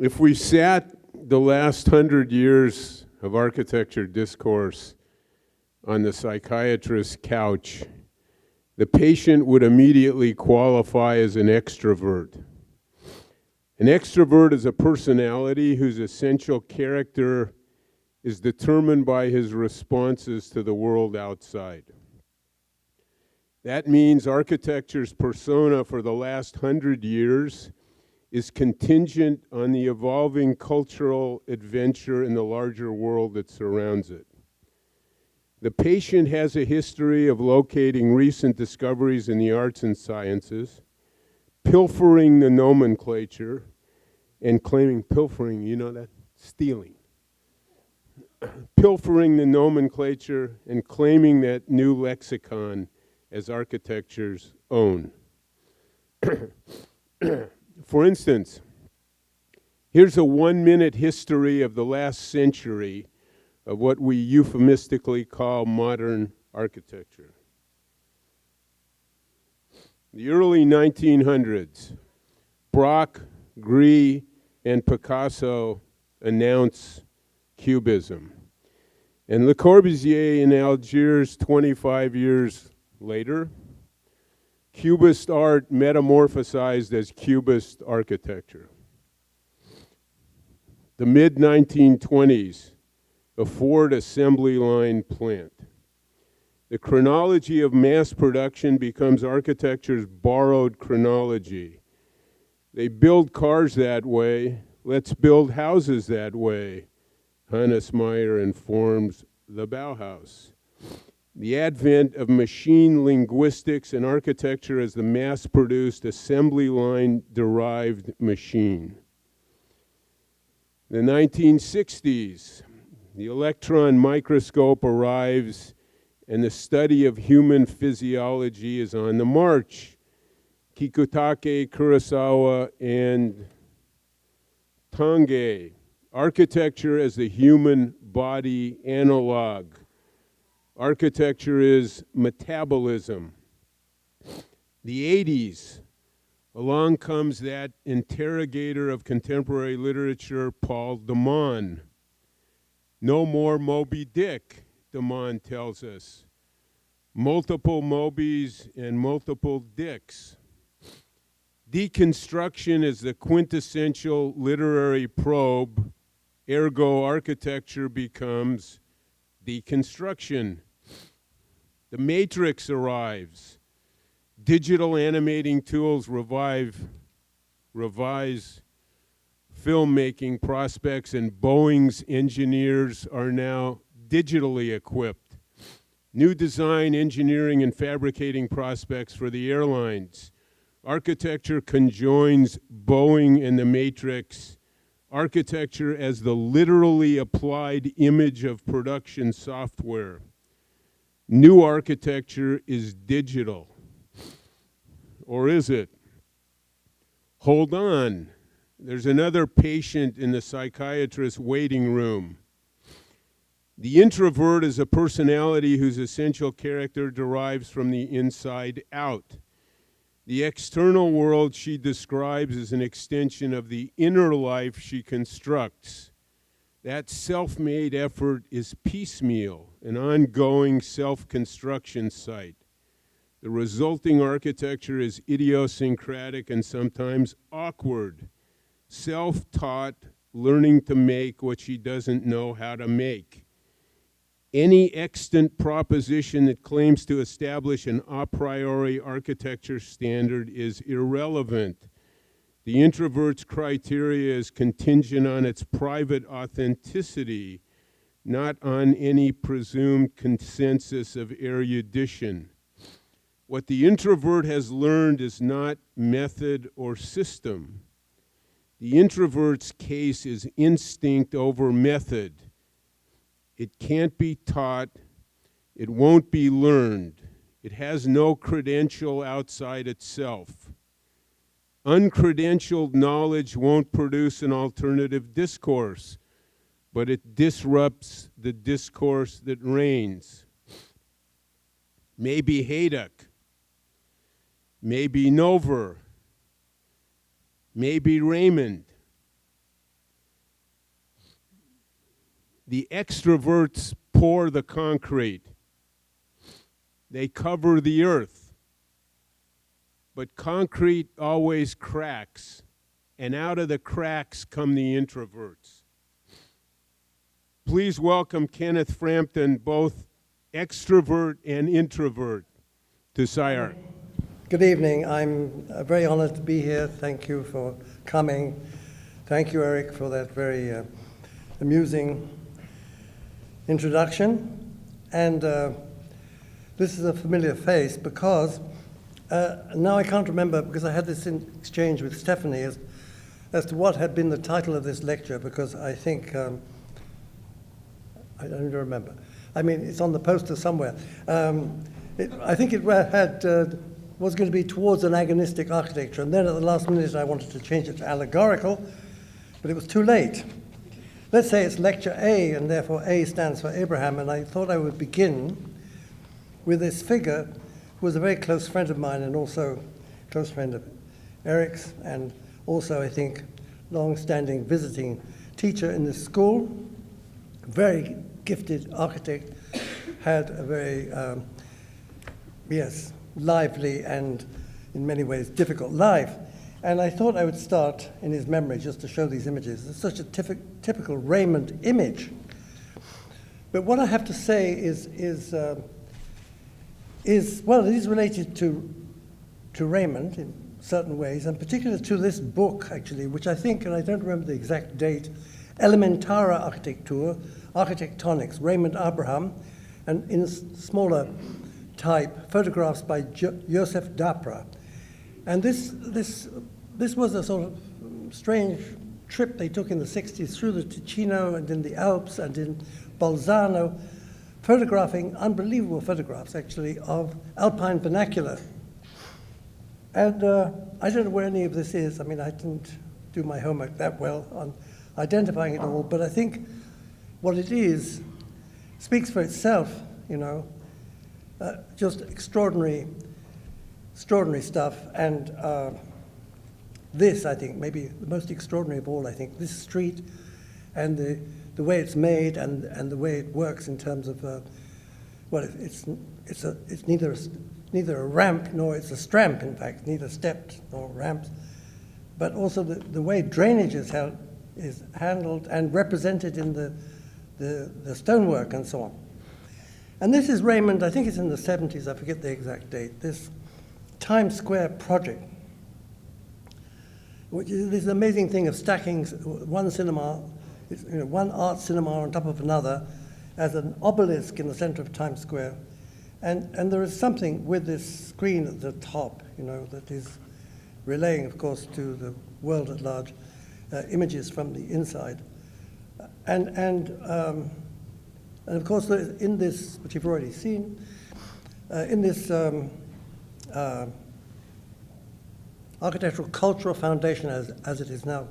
If we sat the last 100 years of architecture discourse on the psychiatrist's couch, the patient would immediately qualify as an extrovert. An extrovert is a personality whose essential character is determined by his responses to the world outside. That means architecture's persona for the last 100 years is contingent on the evolving cultural adventure in the larger world that surrounds it. The patient has a history of locating recent discoveries in the arts and sciences, pilfering the nomenclature, and claiming pilfering, you know that? Stealing. Pilfering the nomenclature and claiming that new lexicon as architecture's own. For instance, here's a 1-minute history of the last century of what we euphemistically call modern architecture. The early 1900s, Braque, Gris, and Picasso announce Cubism. And Le Corbusier in Algiers 25 years later, Cubist art metamorphosized as Cubist architecture. The mid-1920s, a Ford assembly line plant. The chronology of mass production becomes architecture's borrowed chronology. They build cars that way, let's build houses that way, Hannes Meyer informs the Bauhaus. The advent of machine linguistics and architecture as the mass-produced assembly line-derived machine. The 1960s, the electron microscope arrives and the study of human physiology is on the march. Kikutake, Kurosawa, and Tange. Architecture as the human body analog. Architecture is metabolism. The 80s, along comes that interrogator of contemporary literature, Paul Damon. No more Moby Dick, Damon tells us. Multiple Mobys and multiple Dicks. Deconstruction is the quintessential literary probe, ergo architecture becomes deconstruction. The Matrix arrives. Digital animating tools revise filmmaking prospects, and Boeing's engineers are now digitally equipped. New design, engineering, and fabricating prospects for the airlines. Architecture conjoins Boeing and the Matrix. Architecture as the literally applied image of production software. New architecture is digital. Or is it? Hold on. There's another patient in the psychiatrist's waiting room. The introvert is a personality whose essential character derives from the inside out. The external world she describes as an extension of the inner life she constructs. That self-made effort is piecemeal, an ongoing self-construction site. The resulting architecture is idiosyncratic and sometimes awkward. Self-taught, learning to make what she doesn't know how to make. Any extant proposition that claims to establish an a priori architecture standard is irrelevant. The introvert's criteria is contingent on its private authenticity, not on any presumed consensus of erudition. What the introvert has learned is not method or system. The introvert's case is instinct over method. It can't be taught. It won't be learned. It has no credential outside itself. Uncredentialed knowledge won't produce an alternative discourse, but it disrupts the discourse that reigns. Maybe Hayduk, maybe Nover, maybe Raimund. The extroverts pour the concrete. They cover the earth. But concrete always cracks, and out of the cracks come the introverts. Please welcome Kenneth Frampton, both extrovert and introvert, to SCI-Arc. Good evening. I'm very honored to be here. Thank you for coming. Thank you, Eric, for that very amusing introduction. And this is a familiar face because now I can't remember, because I had this exchange with Stephanie as to what had been the title of this lecture, because I think, I don't remember. I mean, it's on the poster somewhere. I think it was going to be towards an agonistic architecture, and then at the last minute I wanted to change it to allegorical, but it was too late. Let's say it's lecture A, and therefore A stands for Abraham, and I thought I would begin with this figure who was a very close friend of mine and also a close friend of Eric's, and also, I think, long-standing visiting teacher in this school, very gifted architect, had a very, lively and in many ways difficult life. And I thought I would start in his memory just to show these images. It's such a typical Raimund image. But what I have to say is well, it is related to Raimund in certain ways, and particularly to this book, actually, which I think, and I don't remember the exact date, Elementare Architectur, Architectonics, Raimund Abraham, and in smaller type, photographs by Joseph Dapra. And this was a sort of strange trip they took in the 60s through the Ticino and in the Alps and in Bolzano, photographing unbelievable photographs, actually, of alpine vernacular. And I don't know where any of this is. I mean, I didn't do my homework that well on identifying it all, but I think what it is speaks for itself, you know. Just extraordinary stuff. And this, I think, maybe the most extraordinary of all, I think, this street and the way it's made and the way it works in terms of, well, it's neither a ramp nor it's a stramp, in fact, neither stepped nor ramps, but also the way drainage is handled and represented in the stonework and so on. And this is Raimund, I think it's in the 70s, I forget the exact date, this Times Square project, which is this amazing thing of stacking one cinema, one art cinema on top of another as an obelisk in the center of Times Square. And there is something with this screen at the top, you know, that is relaying, of course, to the world at large, images from the inside. And of course, in this, which you've already seen, in this architectural cultural foundation, as it is now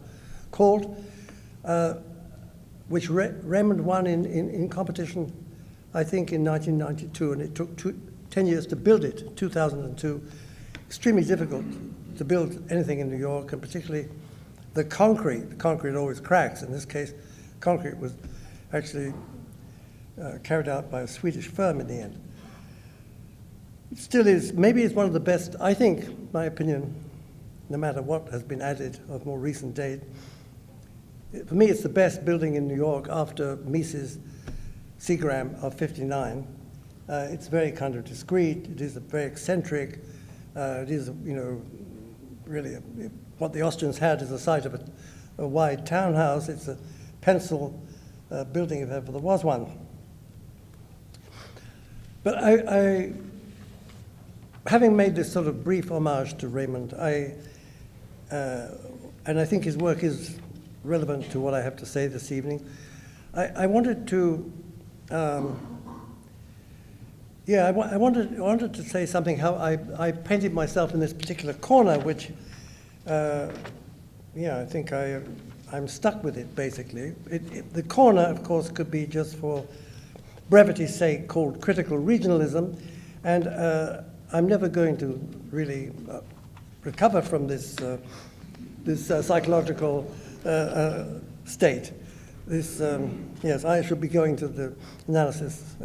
called, which Raimund won in competition, I think, in 1992, and it took 10 years to build it, 2002. Extremely difficult to build anything in New York, and particularly the concrete. The concrete always cracks. In this case, concrete was actually carried out by a Swedish firm in the end. It still is, maybe it's one of the best, I think, my opinion, no matter what has been added of more recent date. For me, it's the best building in New York after Mises' Seagram of 59. It's very kind of discreet, it is very eccentric, it is, you know, really what the Austrians had is the site of a wide townhouse. It's a pencil building if ever there was one. But I having made this sort of brief homage to Raimund, and I think his work is relevant to what I have to say this evening, I wanted to, I wanted to say something how I painted myself in this particular corner, which, I think I'm stuck with it, basically. The corner, of course, could be just for brevity's sake called critical regionalism, and I'm never going to really recover from this psychological state. this yes, I should be going to the analysis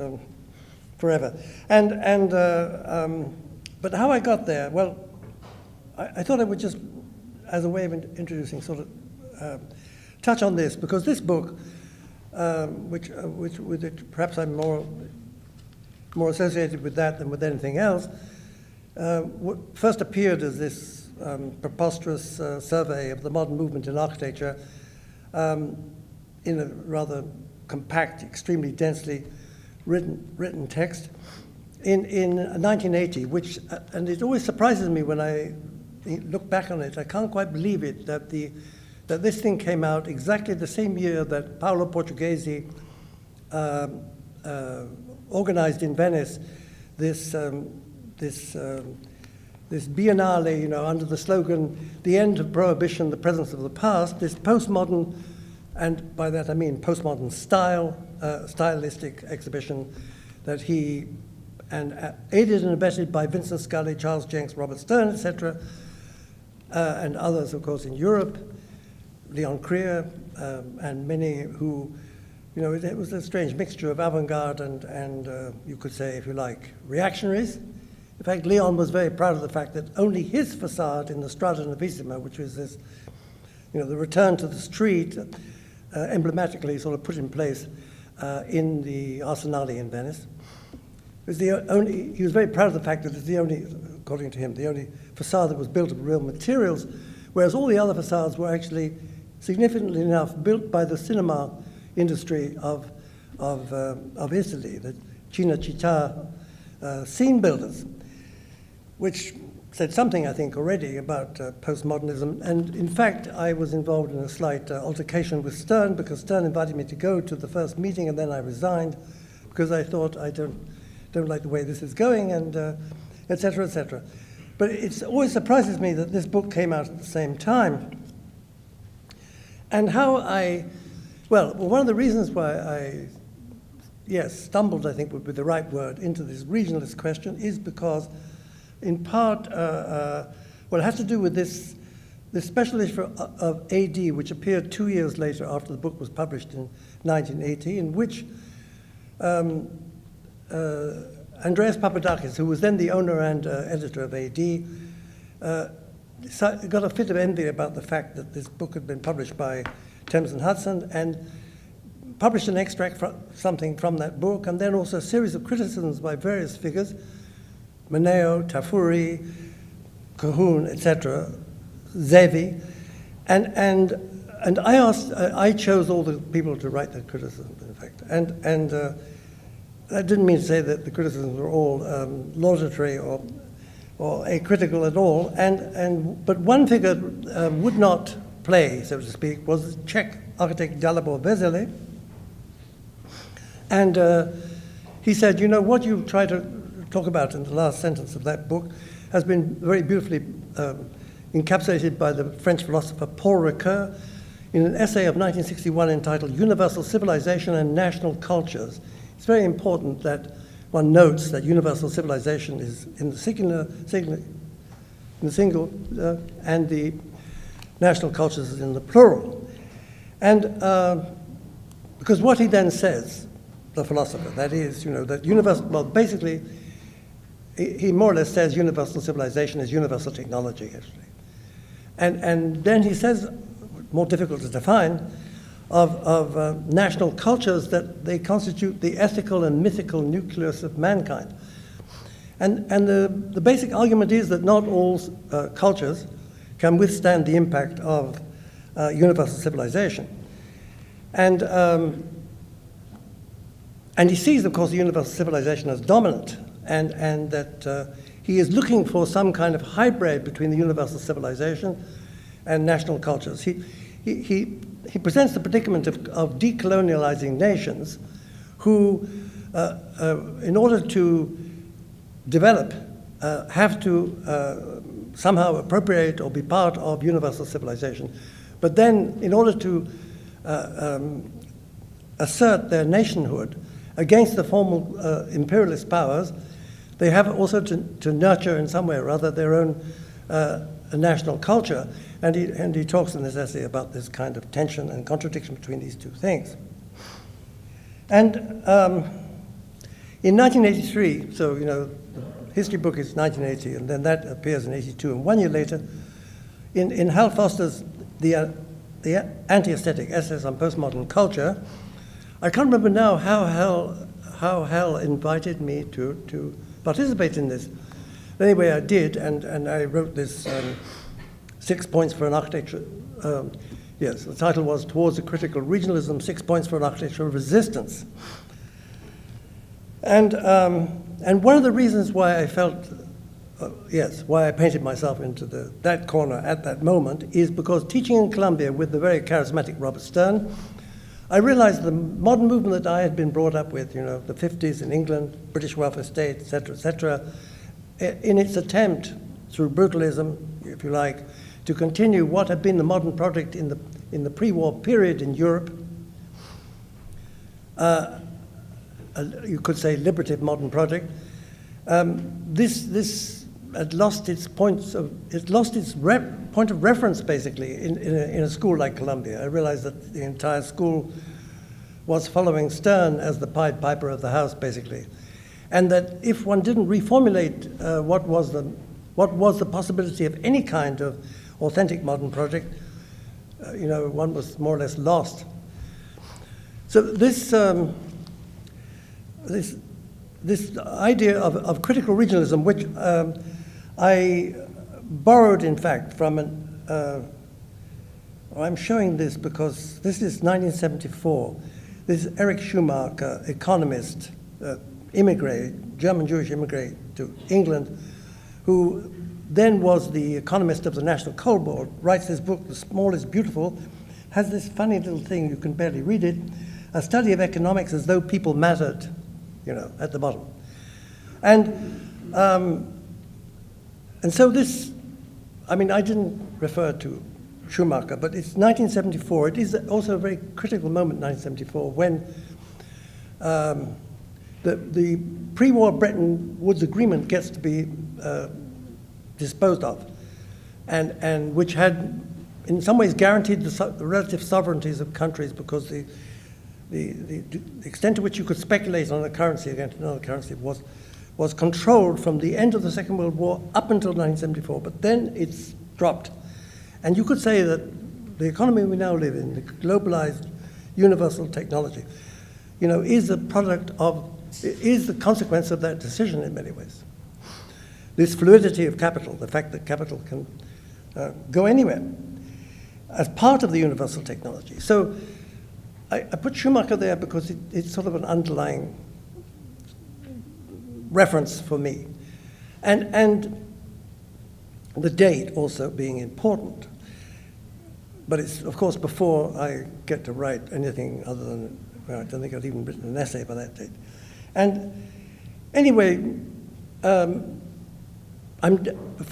forever. But how I got there, well, I thought I would just, as a way of introducing, sort of touch on this, because this book, which with it, perhaps I'm more associated with that than with anything else, first appeared as this preposterous survey of the modern movement in architecture in a rather compact, extremely densely written text in 1980, which, and it always surprises me when I look back on it, I can't quite believe it, that this thing came out exactly the same year that Paolo Portuguesi organized in Venice this biennale, you know, under the slogan, "The End of Prohibition, the Presence of the Past," this postmodern, and by that I mean postmodern stylistic exhibition that he, and aided and abetted by Vincent Scully, Charles Jenks, Robert Stern, etc., and others, of course, in Europe, Leon Krier, and many who, you know, it was a strange mixture of avant-garde and you could say, if you like, reactionaries. In fact, Leon was very proud of the fact that only his facade in the Strada Novissima, which was this, you know, the return to the street, emblematically sort of put in place in the Arsenale in Venice, was the only, he was very proud of the fact that it's the only, according to him, the only facade that was built of real materials, whereas all the other facades were actually, significantly enough, built by the cinema industry of Italy, the Cinecittà scene builders, which said something, I think, already about postmodernism. And in fact, I was involved in a slight altercation with Stern, because Stern invited me to go to the first meeting, and then I resigned because I thought I don't like the way this is going, and et cetera, et cetera. But it always surprises me that this book came out at the same time. And how well, one of the reasons why I, stumbled, I think would be the right word, into this regionalist question is because, in part, well, it has to do with this special issue of AD, which appeared 2 years later after the book was published in 1980, in which Andreas Papadakis, who was then the owner and editor of AD, got a fit of envy about the fact that this book had been published by Thames and Hudson, and published an extract from something from that book, and then also a series of criticisms by various figures, Maneo, Tafuri, Cahoon, etc., Zevi, and I chose all the people to write that criticism, in fact, and I didn't mean to say that the criticisms were all laudatory or acritical at all, but one figure would not play, so to speak, was Czech architect Dalibor Vesely. And he said, you know, what you try to talk about in the last sentence of that book has been very beautifully encapsulated by the French philosopher Paul Ricoeur in an essay of 1961 entitled Universal Civilization and National Cultures. It's very important that one notes that universal civilization is in the singular, and the national cultures is in the plural. And because what he then says, the philosopher, that is, you know, that universal, well, basically, he more or less says universal civilization is universal technology, actually. And then he says, more difficult to define, of national cultures, that they constitute the ethical and mythical nucleus of mankind. And the basic argument is that not all cultures can withstand the impact of universal civilization. And he sees, of course, the universal civilization as dominant, and that he is looking for some kind of hybrid between the universal civilization and national cultures. He presents the predicament of decolonializing nations who, in order to develop, have to somehow appropriate or be part of universal civilization. But then, in order to assert their nationhood against the formal imperialist powers, they have also to nurture in some way or other their own a national culture. And he talks in this essay about this kind of tension and contradiction between these two things. And in 1983, so, you know, the history book is 1980, and then that appears in 82. And 1 year later, in Hal Foster's The Anti-Aesthetic Essays on Postmodern Culture, I can't remember now how Hal invited me to participate in this. But anyway, I did, and I wrote this 6 points for an architecture. Yes, the title was Towards a Critical Regionalism, 6 Points for an Architectural Resistance. And one of the reasons why I felt, why I painted myself into that corner at that moment is because teaching in Columbia with the very charismatic Robert Stern, I realized the modern movement that I had been brought up with, you know, the 50s in England, British welfare state, et cetera, in its attempt through brutalism, if you like, to continue what had been the modern project in the pre-war period in Europe, you could say liberative modern project. This had lost its point of reference basically in a school like Columbia. I realized that the entire school was following Stern as the Pied Piper of the house basically, and that if one didn't reformulate what was the possibility of any kind of authentic modern project, you know, one was more or less lost. So this idea of critical regionalism, which I borrowed, in fact, from I'm showing this because this is 1974. This is Erich Schumacher, economist, immigrant, German-Jewish immigrant to England, who then was the economist of the National Coal Board, writes this book, The Small is Beautiful, has this funny little thing, you can barely read it, a study of economics as though people mattered, you know, at the bottom. And so this, I mean, I didn't refer to Schumacher, but it's 1974. It is also a very critical moment, 1974, when the pre-war Bretton Woods Agreement gets to be disposed of, and which had in some ways guaranteed the relative sovereignties of countries, because the extent to which you could speculate on a currency against another currency was controlled from the end of the Second World War up until 1974, but then it's dropped. And you could say that the economy we now live in, the globalized universal technology, you know, is the consequence of that decision in many ways. This fluidity of capital, the fact that capital can go anywhere, as part of the universal technology. So I put Schumacher there because it's sort of an underlying reference for me. And the date also being important. But it's, of course, before I get to write anything other than, well, I don't think I've even written an essay by that date. And anyway, for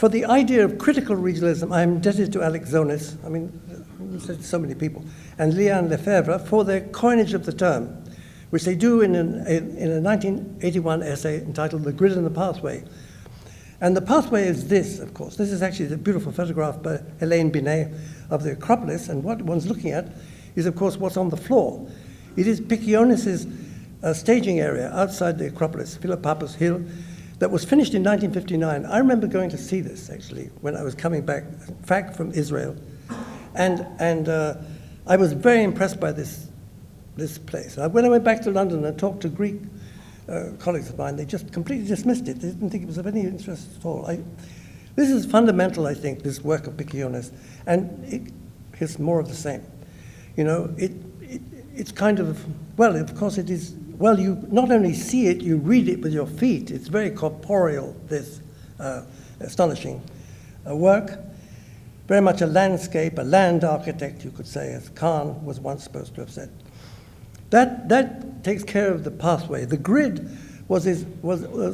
the idea of critical regionalism, I'm indebted to Alex Zonis, I mean, so many people, and Liane Lefebvre for their coinage of the term, which they do in a 1981 essay entitled The Grid and the Pathway. And the pathway is this, of course. This is actually the beautiful photograph by Hélène Binet of the Acropolis, and what one's looking at is, of course, what's on the floor. It is Piccionis's staging area outside the Acropolis, Philopappus Hill, that was finished in 1959. I remember going to see this, actually, when I was coming back, in fact, from Israel. And I was very impressed by this place. When I went back to London and talked to Greek colleagues of mine, they just completely dismissed it. They didn't think it was of any interest at all. This is fundamental, I think, this work of Piccionis, and it's more of the same. You know, it's kind of, well, of course it is, well, you not only see it, you read it with your feet. It's very corporeal, this astonishing work. Very much a landscape, a land architect, you could say, as Kahn was once supposed to have said. That takes care of the pathway. The grid was a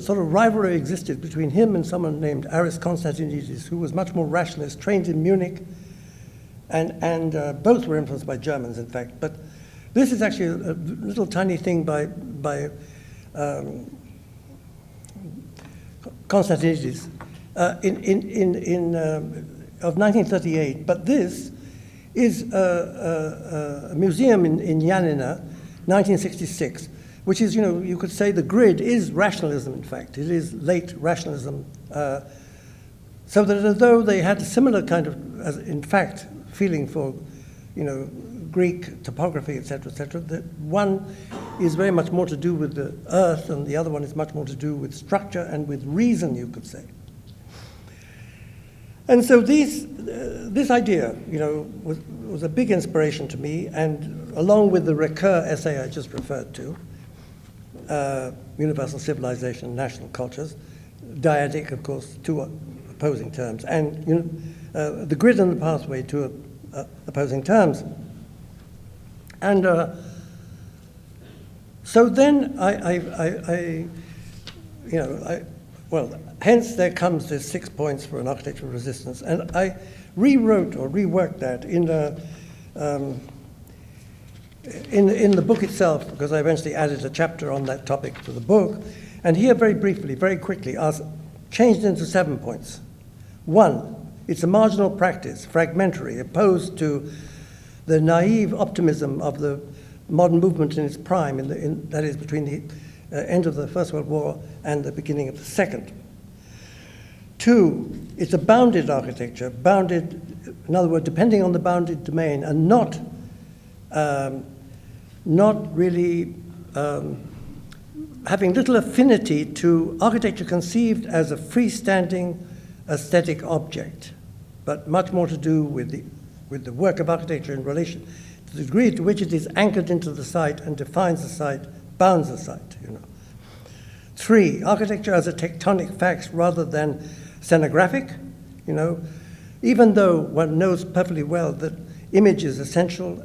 sort of rivalry existed between him and someone named Aris Constantinides, who was much more rationalist, trained in Munich, and both were influenced by Germans, in fact. But this is actually a little tiny thing by Constantinides, of 1938. But this is a museum in Janina, 1966, which is, you could say the grid is rationalism, in fact. It is late rationalism. So that although they had a similar kind of, in fact, feeling for, Greek topography, etc., that one is very much more to do with the earth and the other one is much more to do with structure and with reason, you could say. And so this idea, was a big inspiration to me, and along with the Recur essay I just referred to, Universal Civilization and National Cultures, dyadic, of course, two opposing terms, and the grid and the pathway, two opposing terms. And so then hence there comes this 6 points for an architectural resistance. And I rewrote or reworked that in the book itself, because I eventually added a chapter on that topic to the book. And here, very briefly, very quickly, are changed into 7 points. 1, it's a marginal practice, fragmentary, opposed to the naive optimism of the modern movement in its prime, that is between the end of the First World War and the beginning of the Second. 2, it's a bounded architecture, bounded, in other words, depending on the bounded domain, and not really having little affinity to architecture conceived as a freestanding aesthetic object, but much more to do with the work of architecture in relation to the degree to which it is anchored into the site and defines the site, bounds the site. 3, architecture as a tectonic fact rather than scenographic. Even though one knows perfectly well that image is essential,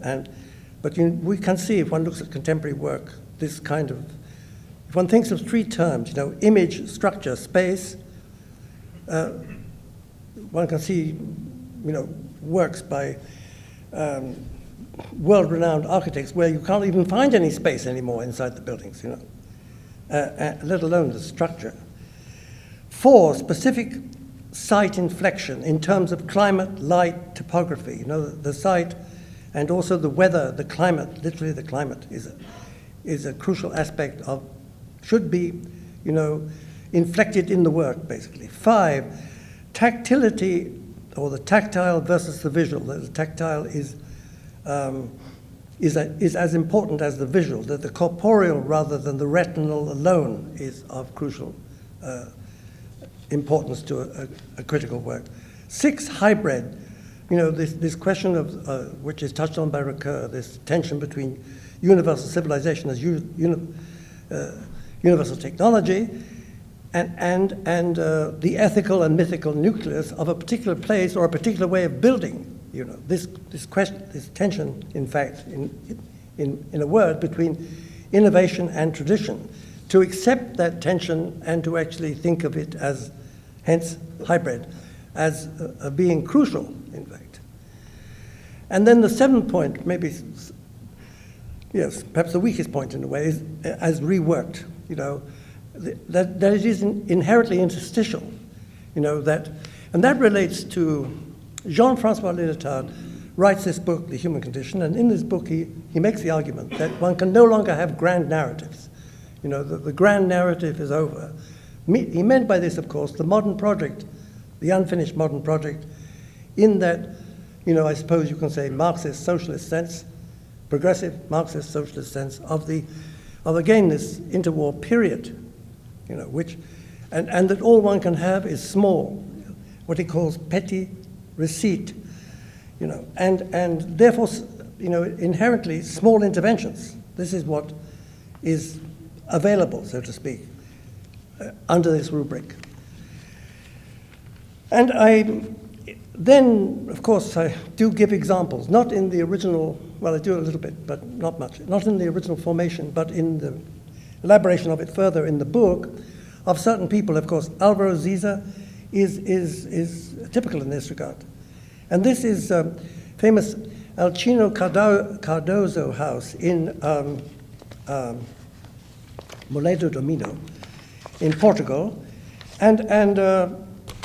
but we can see if one looks at contemporary work, this kind of, if one thinks of 3 terms, image, structure, space, one can see, works by world-renowned architects where you can't even find any space anymore inside the buildings, let alone the structure. 4, specific site inflection in terms of climate, light, topography. The site and also the weather, the climate, literally the climate is a crucial aspect of, should be, inflected in the work, basically. 5, tactility, or the tactile versus the visual. That the tactile is as important as the visual, that the corporeal rather than the retinal alone is of crucial importance to a critical work. 6, hybrid. This question of, which is touched on by Recur, this tension between universal civilization as universal technology and the ethical and mythical nucleus of a particular place or a particular way of building. This tension, in fact, in a word, between innovation and tradition, to accept that tension and to actually think of it as, hence, hybrid, as being crucial, in fact. And then the 7th point, maybe, yes, perhaps the weakest point in a way, is as reworked, that it is inherently interstitial, and that relates to Jean-François Lyotard writes this book, The Human Condition, and in this book he makes the argument that one can no longer have grand narratives. The grand narrative is over. He meant by this, of course, the modern project, the unfinished modern project, in that, I suppose you can say Marxist socialist sense, progressive Marxist socialist sense of again this interwar period, which, and that all one can have is small, what he calls petit receipt, and therefore, inherently small interventions. This is what is available, so to speak, under this rubric. And then, of course, I do give examples, not in the original, well, I do a little bit, but not much, not in the original formation, but in the elaboration of it further in the book, of certain people. Of course, Álvaro Siza is typical in this regard. And this is famous Alcino Cardoso house in Moledo do Minho in Portugal. And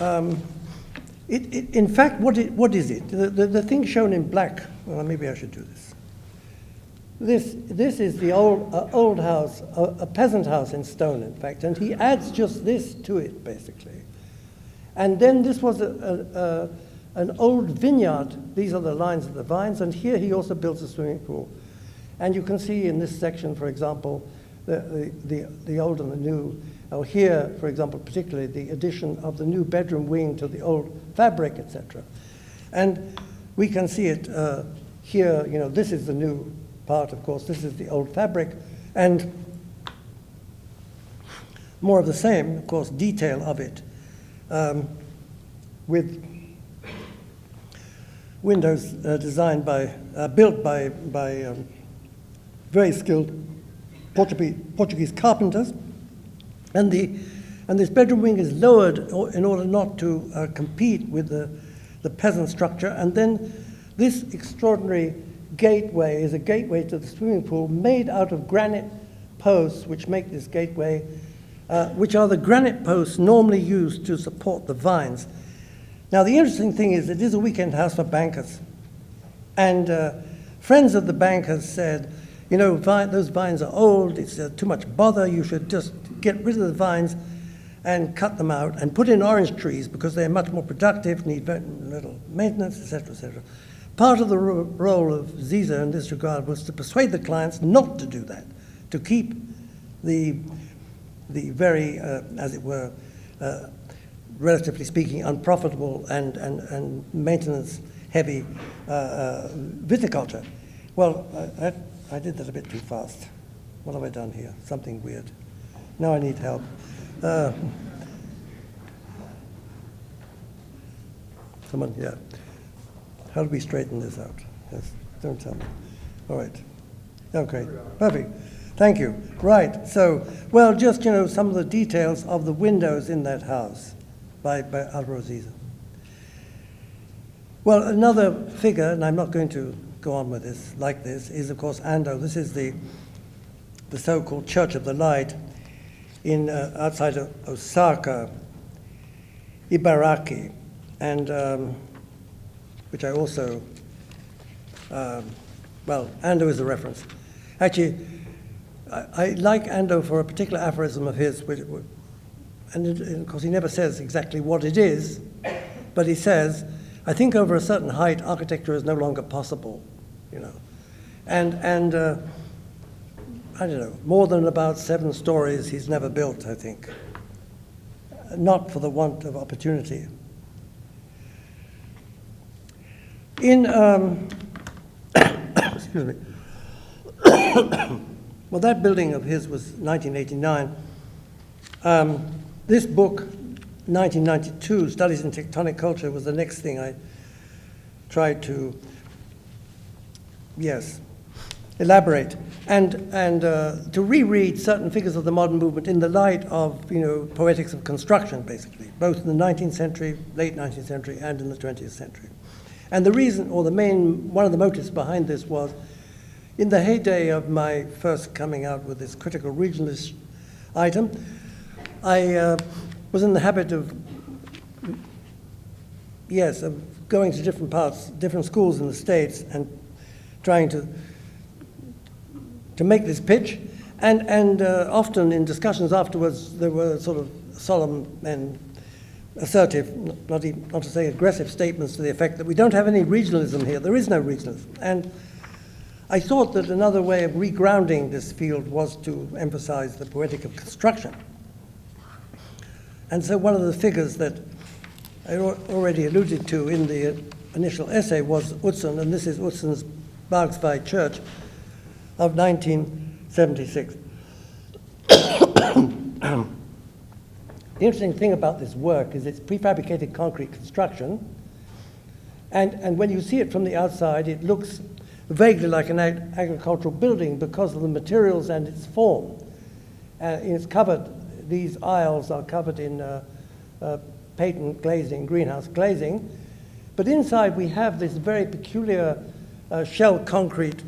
In fact, what is it? The thing shown in black, well, maybe I should do this. This is the old house, a peasant house in stone, in fact, and he adds just this to it, basically. And then this was an old vineyard. These are the lines of the vines, and here he also builds a swimming pool. And you can see in this section, for example, the old and the new, or here, for example, particularly the addition of the new bedroom wing to the old fabric, etc. And we can see it here, this is the new part, of course, this is the old fabric, and more of the same, of course, detail of it, with windows designed built by very skilled Portuguese carpenters, and this bedroom wing is lowered in order not to compete with the peasant structure, and then this extraordinary gateway is a gateway to the swimming pool made out of granite posts, which make this gateway, which are the granite posts normally used to support the vines. Now, the interesting thing is it is a weekend house for bankers. And friends of the bankers said, those vines are old, it's too much bother, you should just get rid of the vines and cut them out and put in orange trees because they're much more productive, need very little maintenance, etc., etc. Part of the role of Siza in this regard was to persuade the clients not to do that, to keep the very, as it were, relatively speaking, unprofitable and maintenance-heavy viticulture. Well, I did that a bit too fast. What have I done here? Something weird. Now I need help. Someone, yeah. How do we straighten this out? Yes, don't tell me. All right. Okay, perfect. Thank you. Right, so, well, just, some of the details of the windows in that house by Álvaro Siza. Well, another figure, and I'm not going to go on with this like this, is, of course, Ando. This is the so-called Church of the Light in outside of Osaka, Iberê, and which I also, Ando is a reference. Actually, I like Ando for a particular aphorism of his, and of course he never says exactly what it is, but he says, I think over a certain height, architecture is no longer possible, And I don't know, more than about 7 stories he's never built, I think. Not for the want of opportunity. In, excuse me. Well, that building of his was 1989. This book, 1992, Studies in Tectonic Culture, was the next thing I tried to, elaborate and to reread certain figures of the modern movement in the light of, poetics of construction, basically, both in the 19th century, late 19th century, and in the 20th century. And the reason, or one of the motives behind this was, in the heyday of my first coming out with this critical regionalist item, I was in the habit of going to different schools in the States and trying to make this pitch. And often in discussions afterwards, there were sort of solemn and assertive, not to say aggressive statements to the effect that we don't have any regionalism here. There is no regionalism. And I thought that another way of regrounding this field was to emphasize the poetic of construction. And so one of the figures that I already alluded to in the initial essay was Utzon, and this is Utzon's Bergsvej Church of 1976. The interesting thing about this work is it's prefabricated concrete construction, and when you see it from the outside, it looks vaguely like an agricultural building because of the materials and its form. It's covered, these aisles are covered in patent glazing, greenhouse glazing, but inside we have this very peculiar shell concrete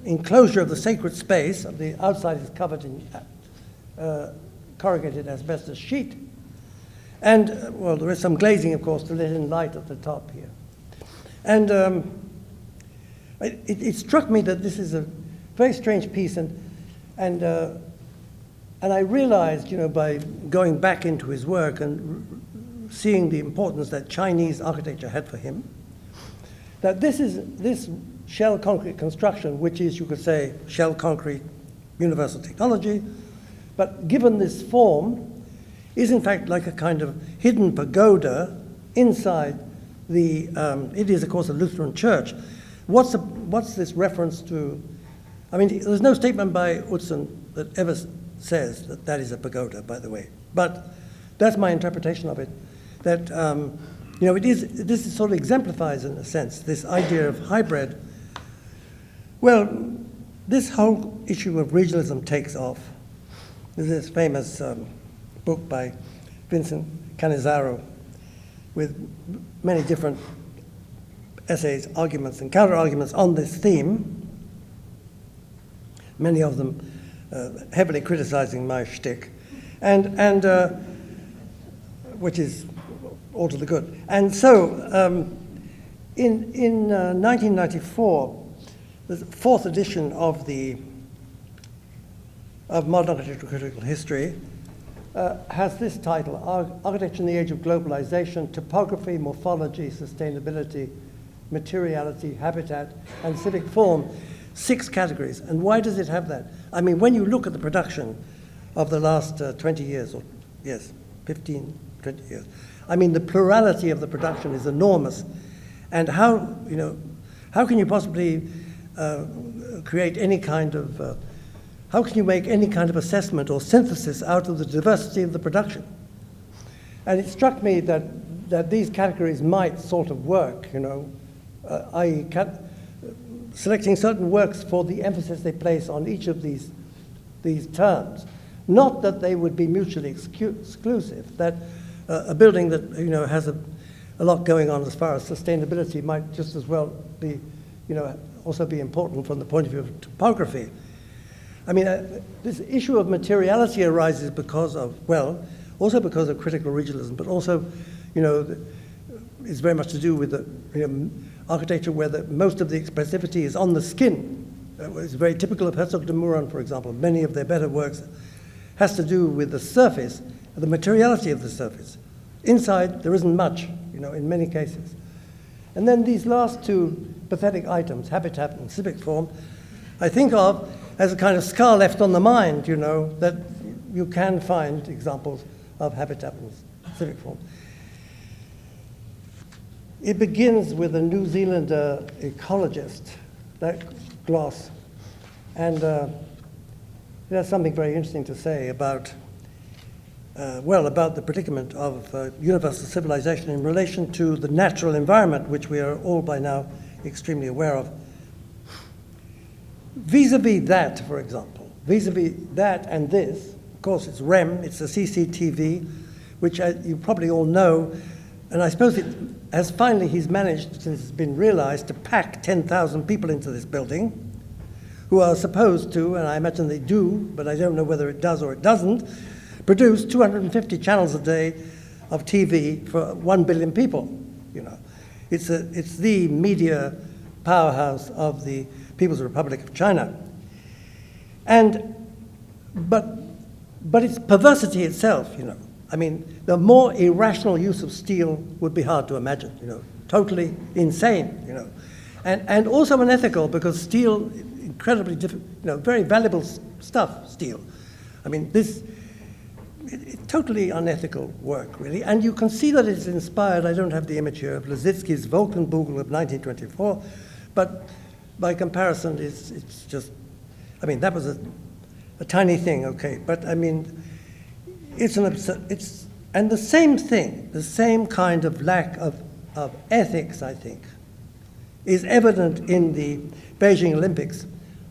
enclosure of the sacred space. The outside is covered in corrugated asbestos sheet, And, well, there is some glazing, of course, to let in light at the top here. And it struck me that this is a very strange piece, and I realized, you know, by going back into his work and seeing the importance that Chinese architecture had for him, that this shell concrete construction, which is, you could say, shell concrete universal technology, but given this form, is in fact like a kind of hidden pagoda inside the, it is of course a Lutheran church. What's this reference to? I mean, there's no statement by Utzon that ever says that that is a pagoda, by the way. But that's my interpretation of it, that, you know, this sort of exemplifies, in a sense, this idea of hybrid. Well, this whole issue of regionalism takes off. There's this famous book by Vincent Cannizzaro with many different essays, arguments, and counter-arguments on this theme, many of them heavily criticizing my shtick, and which is all to the good. And so in 1994, the fourth edition of Modern Architectural Critical History has this title, Architecture in the Age of Globalization, Topography, Morphology, Sustainability, Materiality, Habitat, and Civic Form, 6 categories. And why does it have that? I mean, when you look at the production of the last 20 years, or yes, 15, 20 years, I mean, the plurality of the production is enormous. And how, you know, how can you possibly create any kind of, how can you make any kind of assessment or synthesis out of the diversity of the production? And it struck me that these categories might sort of work, you know, i.e. selecting certain works for the emphasis they place on each of these terms. Not that they would be mutually exclusive, that a building that, you know, has a lot going on as far as sustainability might just as well be, you know, also be important from the point of view of topography. I mean, this issue of materiality arises because of, well, also because of critical regionalism, but also, you know, it's very much to do with the, you know, architecture where most of the expressivity is on the skin. It's very typical of Herzog de Meuron, for example. Many of their better works has to do with the surface, the materiality of the surface. Inside, there isn't much, you know, in many cases. And then these last 2 pathetic items, habitat and civic form, I think of as a kind of scar left on the mind, you know, that you can find examples of habitat and civic form. It begins with a New Zealander ecologist, that Gloss, and it has something very interesting to say about, about the predicament of universal civilization in relation to the natural environment, which we are all by now extremely aware of. Vis-a-vis that, for example, vis-a-vis that and this, of course it's REM, it's a CCTV, which you probably all know, and I suppose he's managed, since it's been realized, to pack 10,000 people into this building, who are supposed to, and I imagine they do, but I don't know whether it does or it doesn't, produce 250 channels a day of TV for 1 billion people, you know. It's the media powerhouse of the People's Republic of China. But it's perversity itself, you know. I mean, the more irrational use of steel would be hard to imagine, you know, totally insane, you know. And also unethical, because steel, incredibly different, you know, very valuable stuff, steel. I mean, it's totally unethical work, really. And you can see that it's inspired, I don't have the image here, of Liszewski's Wolkenbügel of 1924, but by comparison, it's just, I mean, that was a tiny thing, okay, but I mean, and the same thing, the same kind of lack of ethics, I think, is evident in the Beijing Olympics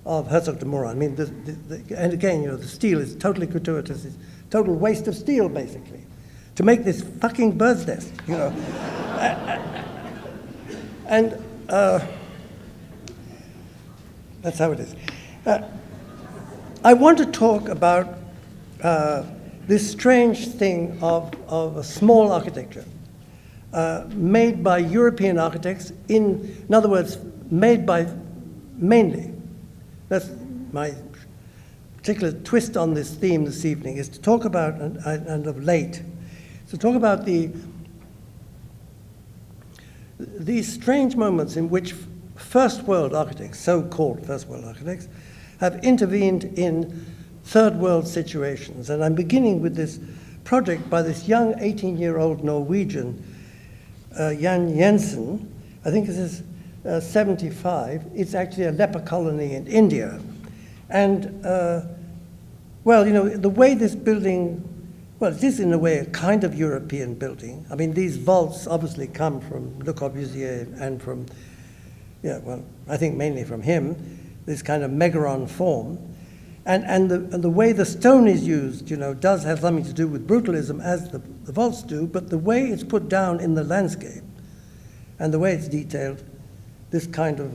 of Herzog de Meuron. I mean, and again, you know, the steel is totally gratuitous, it's total waste of steel, basically, to make this fucking bird's nest, you know. And that's how it is. I want to talk about this strange thing of a small architecture made by European architects, in other words, made by mainly, that's my particular twist on this theme this evening, is to talk about, and of late, to talk about these strange moments in which first world architects, so-called first world architects, have intervened in third world situations. And I'm beginning with this project by this young 18-year-old Norwegian, Jan Jensen. I think this is 75. It's actually a leper colony in India. And, well, you know, the way this building, well, it is in a way a kind of European building. I mean, these vaults obviously come from Le Corbusier and from, yeah, well, I think mainly from him, this kind of megaron form. And the way the stone is used, you know, does have something to do with brutalism, as the vaults do, but the way it's put down in the landscape and the way it's detailed, this kind of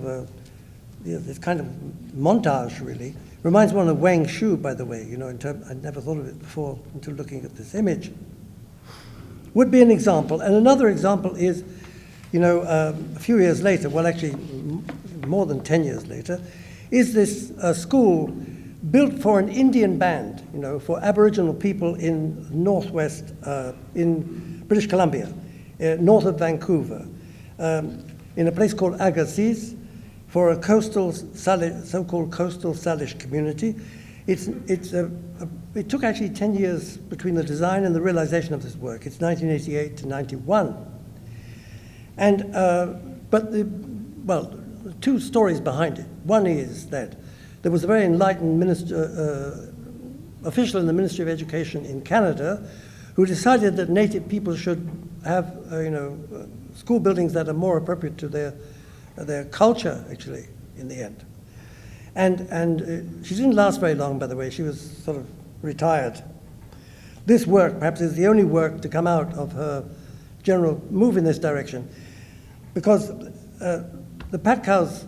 montage, really, reminds one of Wang Shu, by the way, you know, I'd never thought of it before until looking at this image. Would be an example. And another example is, you know, a few years later, well, actually more than 10 years later, is this school built for an Indian band, you know, for Aboriginal people in northwest, in British Columbia, north of Vancouver, in a place called Agassiz, for a coastal, so-called coastal Salish community. It took actually 10 years between the design and the realization of this work. It's 1988 to 91. And, but well, two stories behind it. One is that there was a very enlightened official in the Ministry of Education in Canada who decided that native people should have, you know, school buildings that are more appropriate to their culture, actually, in the end. And she didn't last very long, by the way. She was sort of retired. This work, perhaps, is the only work to come out of her general move in this direction, because the Patcows,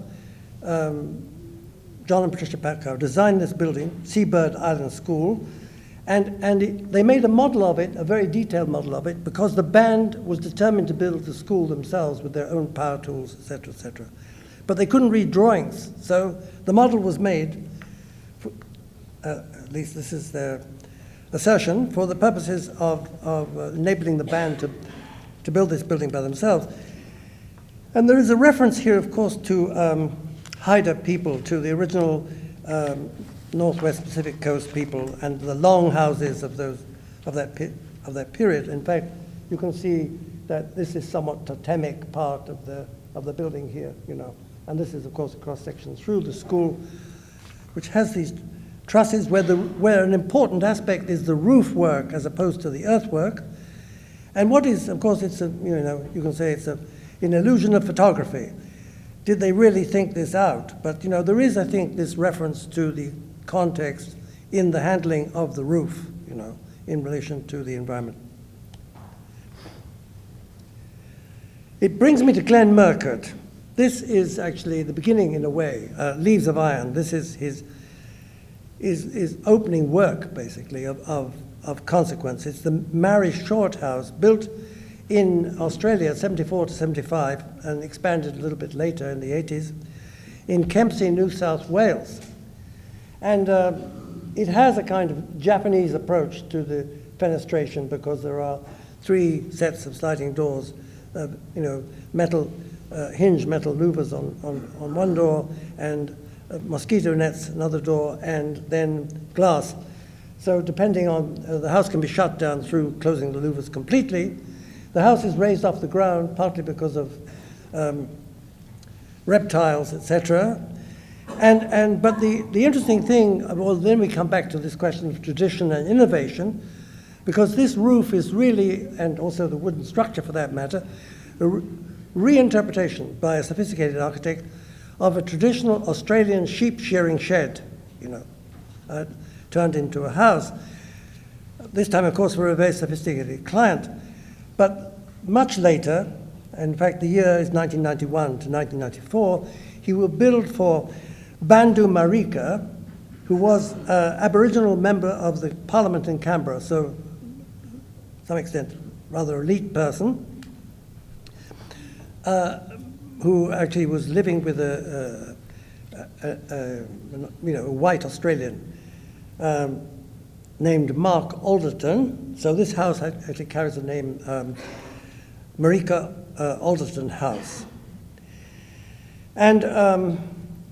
John and Patricia Patcow, designed this building, Siebert Island School, and they made a model of it, a very detailed model of it, because the band was determined to build the school themselves with their own power tools, etc., etc. But they couldn't read drawings, so the model was made, at least this is their assertion, for the purposes of enabling the band to build this building by themselves. And there is a reference here, of course, to Haida people, to the original Northwest Pacific Coast people, and the long houses of that period. In fact, you can see that this is somewhat totemic part of the building here, you know. And this is, of course, a cross-section through the school, which has these trusses where an important aspect is the roof work as opposed to the earthwork. And what is, of course, it's you can say it's an illusion of photography. Did they really think this out? But, you know, there is, I think, this reference to the context in the handling of the roof, you know, in relation to the environment. It brings me to Glenn Murcutt. This is actually the beginning, in a way, Leaves of Iron. This is his opening work, basically, of consequence. It's the Mary Short House, built in Australia, 74 to 75, and expanded a little bit later in the 80s, in Kempsey, New South Wales. And it has a kind of Japanese approach to the fenestration, because there are 3 sets of sliding doors, you know, metal, hinged metal louvers on one door, and mosquito nets, another door, and then glass. So depending on, the house can be shut down through closing the louvers completely. The house is raised off the ground, partly because of reptiles, etc. But the interesting thing, well, then we come back to this question of tradition and innovation, because this roof is really, and also the wooden structure for that matter, a reinterpretation by a sophisticated architect of a traditional Australian sheep shearing shed, you know, turned into a house. This time, of course, for a very sophisticated client. But much later, in fact, the year is 1991 to 1994, he will build for Bandhu Marika who was an Aboriginal member of the Parliament in Canberra, so to some extent rather elite person, who actually was living with a white Australian named Mark Alderton. So this house actually carries the name Marika Alderson House. And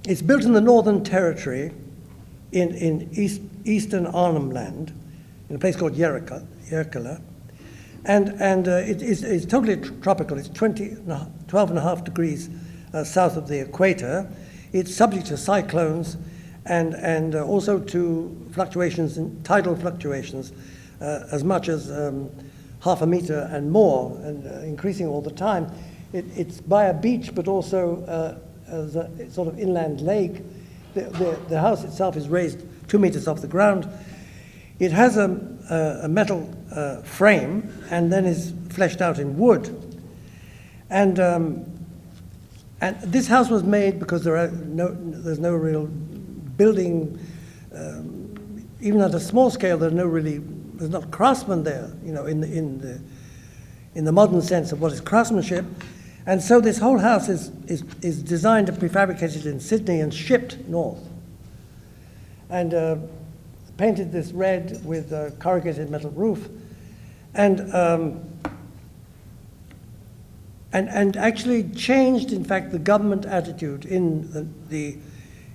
it's built in the Northern Territory in eastern Arnhem Land, in a place called Yerkala. And it's totally tropical. It's 12.5 degrees south of the equator. It's subject to cyclones and also to fluctuations, tidal fluctuations, as much as half a meter and more, and increasing all the time. It's by a beach, but also as a sort of inland lake. The house itself is raised 2 meters off the ground. It has a metal frame and then is fleshed out in wood. And this house was made because there's no real building, even at a small scale. There's not craftsmen there, in the modern sense of what is craftsmanship. And so this whole house is designed to be fabricated in Sydney and shipped north. And painted this red with a corrugated metal roof. And actually changed, in fact, the government attitude in the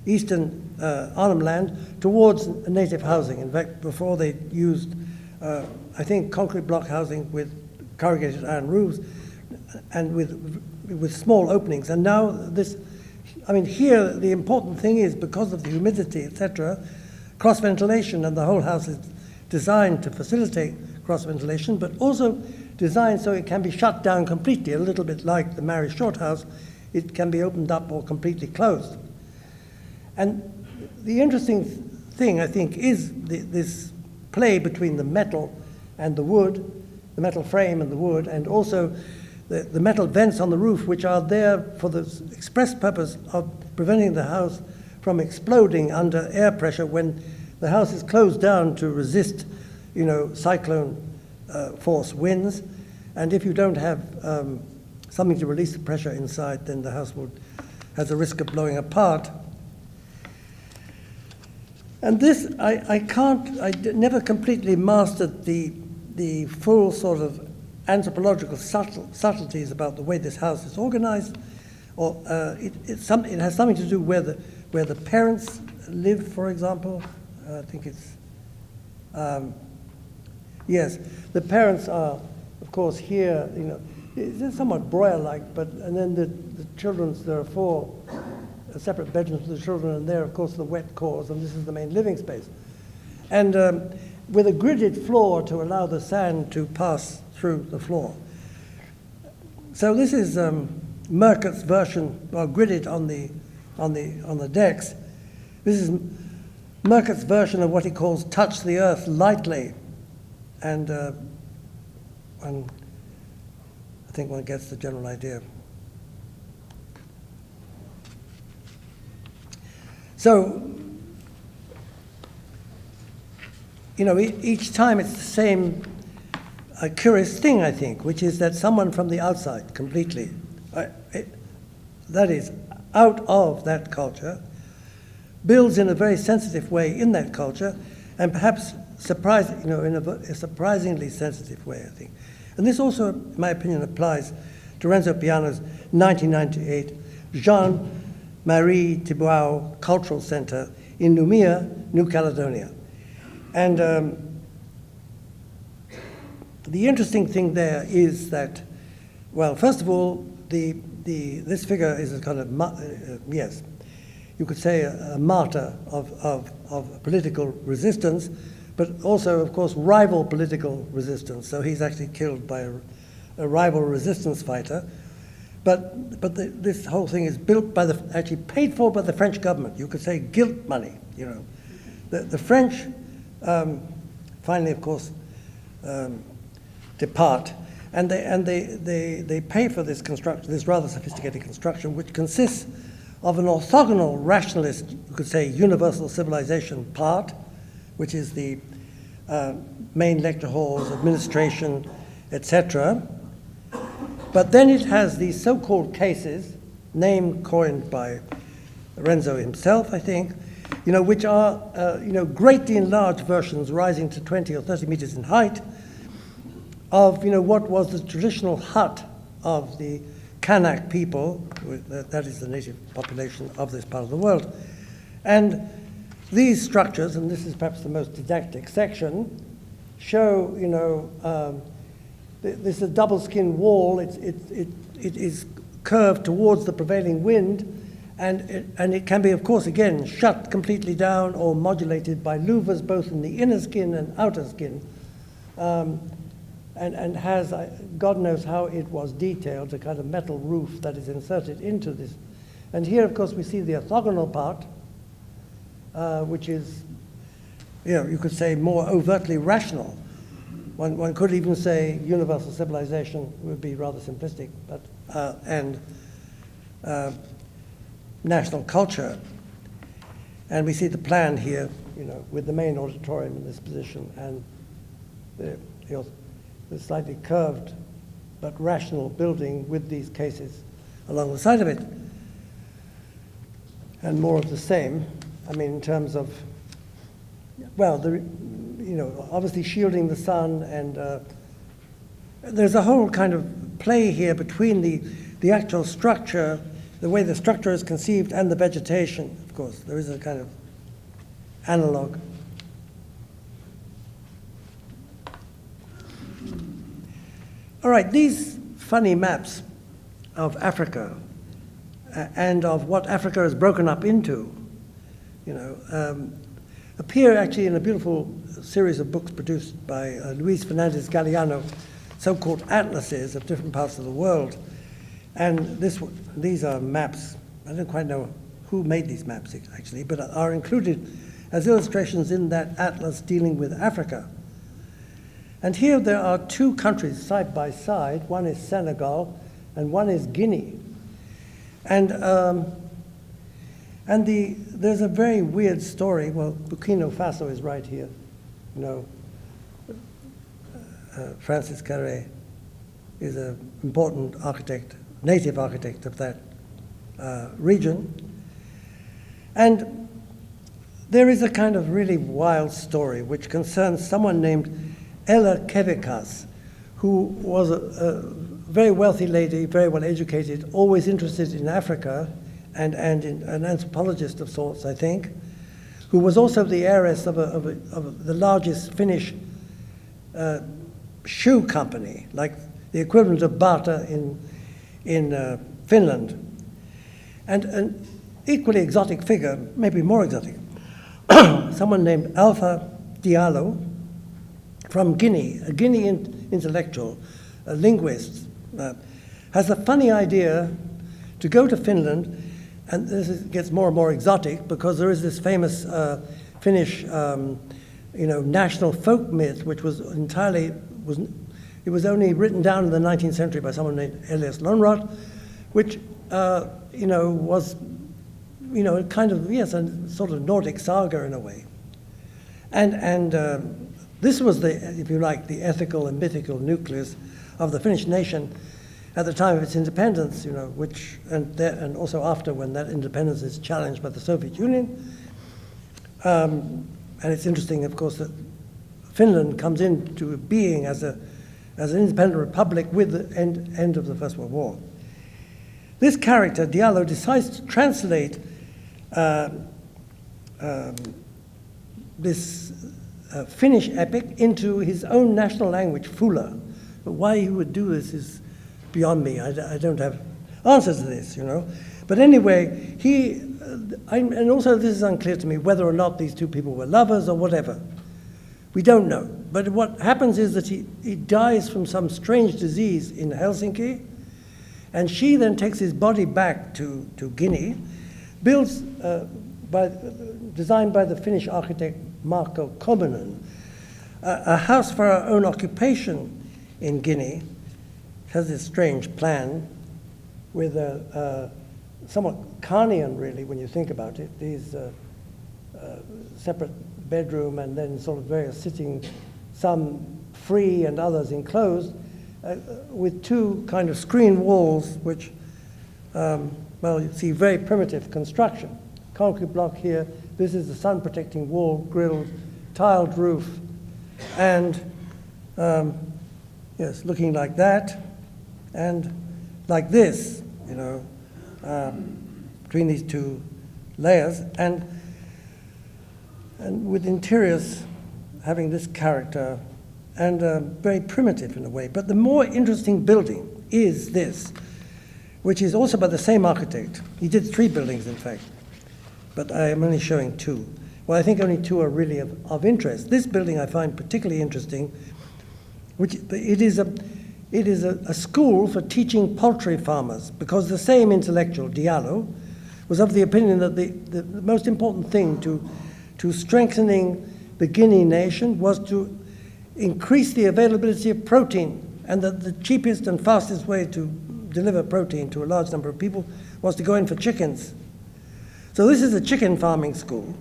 eastern Arnhem Land towards native housing. In fact, before they used, I think, concrete block housing with corrugated iron roofs and with small openings. And now here the important thing is, because of the humidity, etc., cross ventilation, and the whole house is designed to facilitate cross ventilation, but also designed so it can be shut down completely, a little bit like the Mary Short house. It can be opened up or completely closed. And the interesting thing, I think, is this play between the metal and the wood, the metal frame and the wood, and also the metal vents on the roof, which are there for the express purpose of preventing the house from exploding under air pressure when the house is closed down to resist, cyclone force winds. And if you don't have something to release the pressure inside, then the house has a risk of blowing apart. And this, I never completely mastered the full sort of anthropological subtleties about the way this house is organized, or it has something to do where the parents live, for example. I think it's, yes, the parents are, of course, here, it's somewhat broil-like, and then the children's, there are 4 separate bedrooms for the children, and there, of course, the wet cores, and this is the main living space. And with a gridded floor to allow the sand to pass through the floor. So this is Merkert's version, well, gridded on the decks. This is Merkert's version of what he calls touch the earth lightly. And I think one gets the general idea. So, each time it's the same curious thing, I think, which is that someone from the outside completely, that is, out of that culture, builds in a very sensitive way in that culture, and perhaps in a surprisingly sensitive way, I think. And this also, in my opinion, applies to Renzo Piano's 1998 Jean-Marie Thibault Cultural Center in Noumea, New Caledonia. And the interesting thing there is that, well, first of all, this figure is a kind of, yes, you could say a martyr of political resistance, but also, of course, rival political resistance. So he's actually killed by a rival resistance fighter. But this whole thing is built by actually paid for by the French government. You could say guilt money, The French finally, of course, depart, and they pay for this construction, this rather sophisticated construction, which consists of an orthogonal rationalist, you could say, universal civilization part, which is the main lecture halls, administration, etc. But then it has these so-called cases, name coined by Renzo himself, I think, which are, greatly enlarged versions rising to 20 or 30 meters in height of, what was the traditional hut of the Kanak people, that is the native population of this part of the world. And these structures, and this is perhaps the most didactic section, show, this is a double skin wall. It is curved towards the prevailing wind, and it can be, of course, again, shut completely down or modulated by louvers, both in the inner skin and outer skin, and has, God knows how it was detailed, a kind of metal roof that is inserted into this. And here, of course, we see the orthogonal part, which is, you could say more overtly rational. One could even say universal civilization would be rather simplistic, but and national culture. And we see the plan here, with the main auditorium in this position and the slightly curved but rational building with these cases along the side of it. And more of the same, in terms of, well, obviously shielding the sun, and there's a whole kind of play here between the actual structure, the way the structure is conceived, and the vegetation, of course. There is a kind of analog. All right, these funny maps of Africa and of what Africa is broken up into, appear actually in a beautiful series of books produced by Luis Fernandez Galeano, so-called atlases of different parts of the world. And these are maps. I don't quite know who made these maps actually, but are included as illustrations in that atlas dealing with Africa. And here there are two countries side by side. One is Senegal and one is Guinea. And there's a very weird story. Well, Burkina Faso is right here. Francis Carré is an important architect, native architect of that region. And there is a kind of really wild story which concerns someone named Ella Kevikas, who was a very wealthy lady, very well educated, always interested in Africa, and an anthropologist of sorts, I think, who was also the heiress of the largest Finnish shoe company, like the equivalent of Bata in Finland. And an equally exotic figure, maybe more exotic, someone named Alpha Diallo from Guinea, a Guinean intellectual, a linguist, has a funny idea to go to Finland. And this gets more and more exotic because there is this famous Finnish, national folk myth, which was it was only written down in the 19th century by someone named Elias Lönnrot, which, was, kind of, yes, a sort of Nordic saga in a way. And this was if you like, the ethical and mythical nucleus of the Finnish nation at the time of its independence, which, and also after, when that independence is challenged by the Soviet Union. And it's interesting, of course, that Finland comes into being as an independent republic with the end of the First World War. This character, Diallo, decides to translate this Finnish epic into his own national language, Fula. But why he would do this is beyond me. I don't have answers to this, But anyway, and also this is unclear to me whether or not these two people were lovers or whatever. We don't know. But what happens is that he dies from some strange disease in Helsinki, and she then takes his body back to Guinea, builds, designed by the Finnish architect Marika Alderson, a house for her own occupation in Guinea. Has this strange plan with somewhat Carnian, really, when you think about it. These separate bedroom and then sort of various sitting, some free and others enclosed, with two kind of screen walls, which, well, you see very primitive construction. Concrete block here. This is the sun-protecting wall, grilled, tiled roof, and yes, looking like that, and like this, you know, between these two layers, and with interiors having this character, and very primitive in a way. But the more interesting building is this, which is also by the same architect. He did 3 buildings, in fact, but I am only showing 2. Well, I think only 2 are really of interest. This building I find particularly interesting, which it is a school for teaching poultry farmers, because the same intellectual, Diallo, was of the opinion that the most important thing to strengthening the Guinea nation was to increase the availability of protein, and that the cheapest and fastest way to deliver protein to a large number of people was to go in for chickens. So this is a chicken farming school,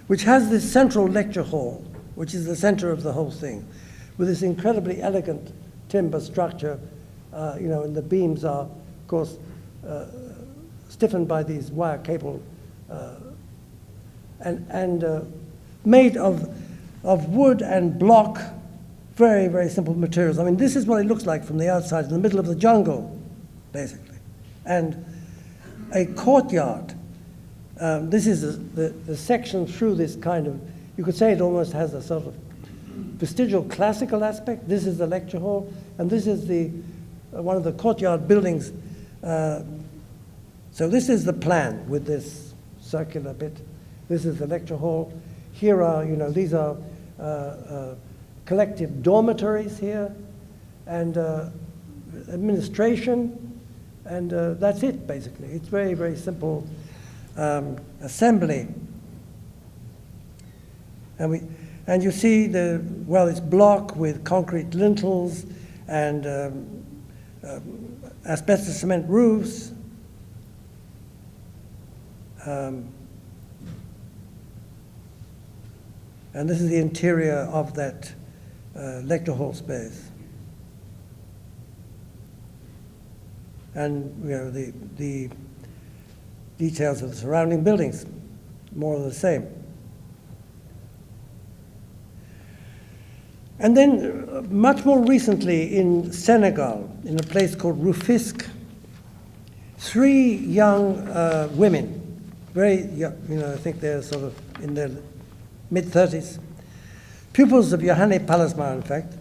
which has this central lecture hall, which is the center of the whole thing, with this incredibly elegant timber structure, you know, and the beams are, of course, stiffened by these wire cable, and made of wood and block, very, very simple materials. I mean, this is what it looks like from the outside, in the middle of the jungle, basically. And a courtyard. This is the section through this kind of, you could say it almost has a sort of vestigial classical aspect. This is the lecture hall, and this is the one of the courtyard buildings. So this is the plan with this circular bit. This is the lecture hall. Here are, you know, these are collective dormitories here, and administration, and that's it, basically. It's very, very simple assembly. And you see it's block with concrete lintels and asbestos cement roofs. And this is the interior of that lecture hall space. And you know, the details of the surrounding buildings, more of the same. And then much more recently in Senegal, in a place called Rufisque, 3 young women, very young, you know, I think they're sort of in their mid-30s, pupils of Johannes Pallasmaa, in fact.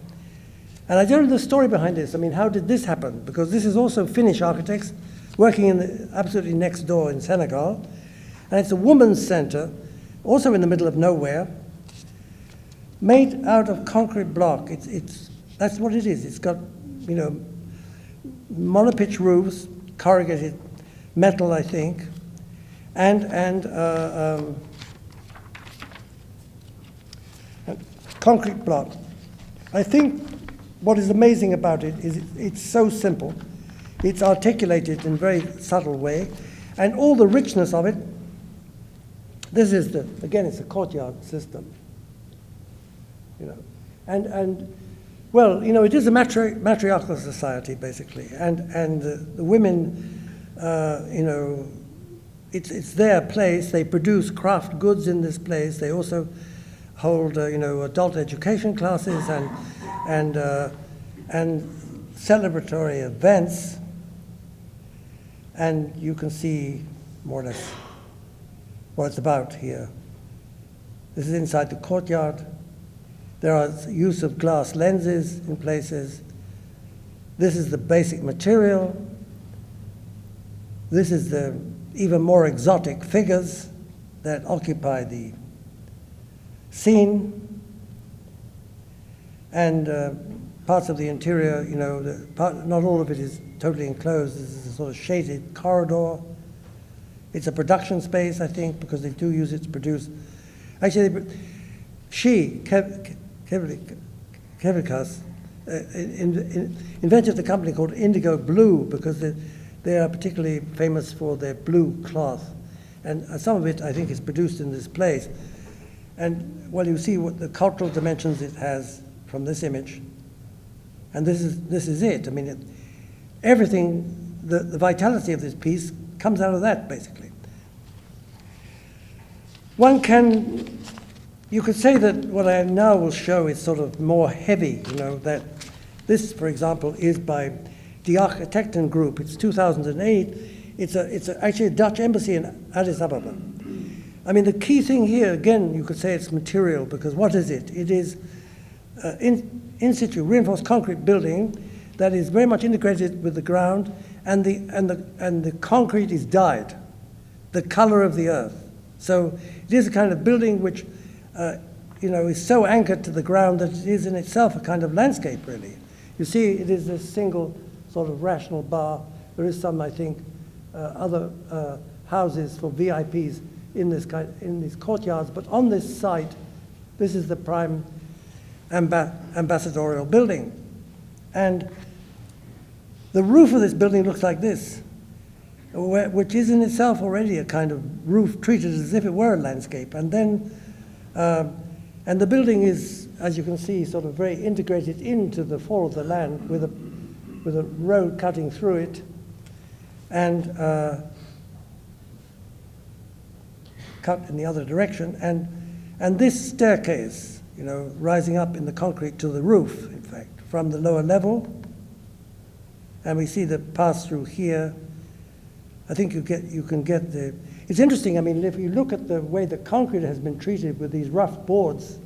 And I don't know the story behind this. I mean, how did this happen? Because this is also Finnish architects working in absolutely next door in Senegal. And it's a women's center, also in the middle of nowhere, made out of concrete block. That's what it is. It's got, you know, monopitch roofs, corrugated metal, I think, and concrete block. I think what is amazing about it is it's so simple. It's articulated in a very subtle way, and all the richness of it. This is again, it's a courtyard system. You know, and well, you know, it is a matriarchal society basically, and the women, you know, it's their place. They produce craft goods in this place. They also hold, you know, adult education classes and celebratory events, and you can see more or less what it's about here. This is inside the courtyard. There are use of glass lenses in places. This is the basic material. This is the even more exotic figures that occupy the scene. And parts of the interior, you know, not all of it is totally enclosed. This is a sort of shaded corridor. It's a production space, I think, because they do use it to produce. Actually, Kevikas invented a company called Indigo Blue, because They are particularly famous for their blue cloth. And some of it, I think, is produced in this place. And, well, you see what the cultural dimensions it has from this image. And this is it. I mean, everything, the vitality of this piece comes out of that, basically. You could say that what I now will show is sort of more heavy, you know, that this, for example, is by the Architecten group. It's 2008. It's actually a Dutch embassy in Addis Ababa. I mean, the key thing here, again, you could say it's material, because what is it? It is in situ reinforced concrete building that is very much integrated with the ground, and the concrete is dyed, the color of the earth. So it is a kind of building which, you know, is so anchored to the ground that it is in itself a kind of landscape, really. You see, it is a single sort of rational bar. There is some, I think, other houses for VIPs in these courtyards, but on this site, this is the prime ambassadorial building. And the roof of this building looks like this, which is in itself already a kind of roof treated as if it were a landscape. And then, and the building is, as you can see, sort of very integrated into the fall of the land with a road cutting through it. And cut in the other direction, and this staircase, you know, rising up in the concrete to the roof, in fact, from the lower level, and we see the pass-through here. I think you can get the. It's interesting. I mean, if you look at the way the concrete has been treated with these rough boards,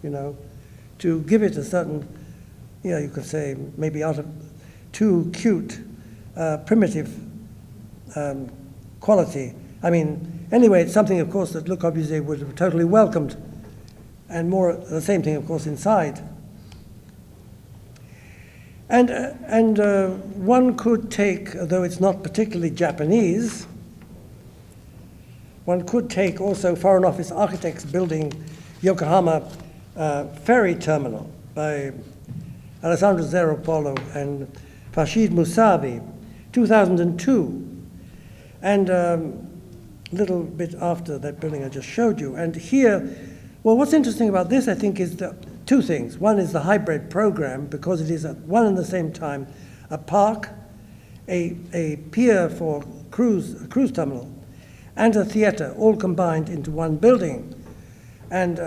you know, to give it a certain, you know, you could say maybe out of too cute, primitive quality. I mean. Anyway, it's something, of course, that Le Corbusier would have totally welcomed, and more the same thing, of course, inside. And one could take, though it's not particularly Japanese, one could take also Foreign Office Architects building Yokohama ferry terminal by Alessandro Zeropolo and Farshid Musavi, 2002. And little bit after that building I just showed you. And here, well, what's interesting about this, I think, is two things. One is the hybrid program, because it is at one and the same time a park, a pier for a cruise terminal, and a theater, all combined into one building. And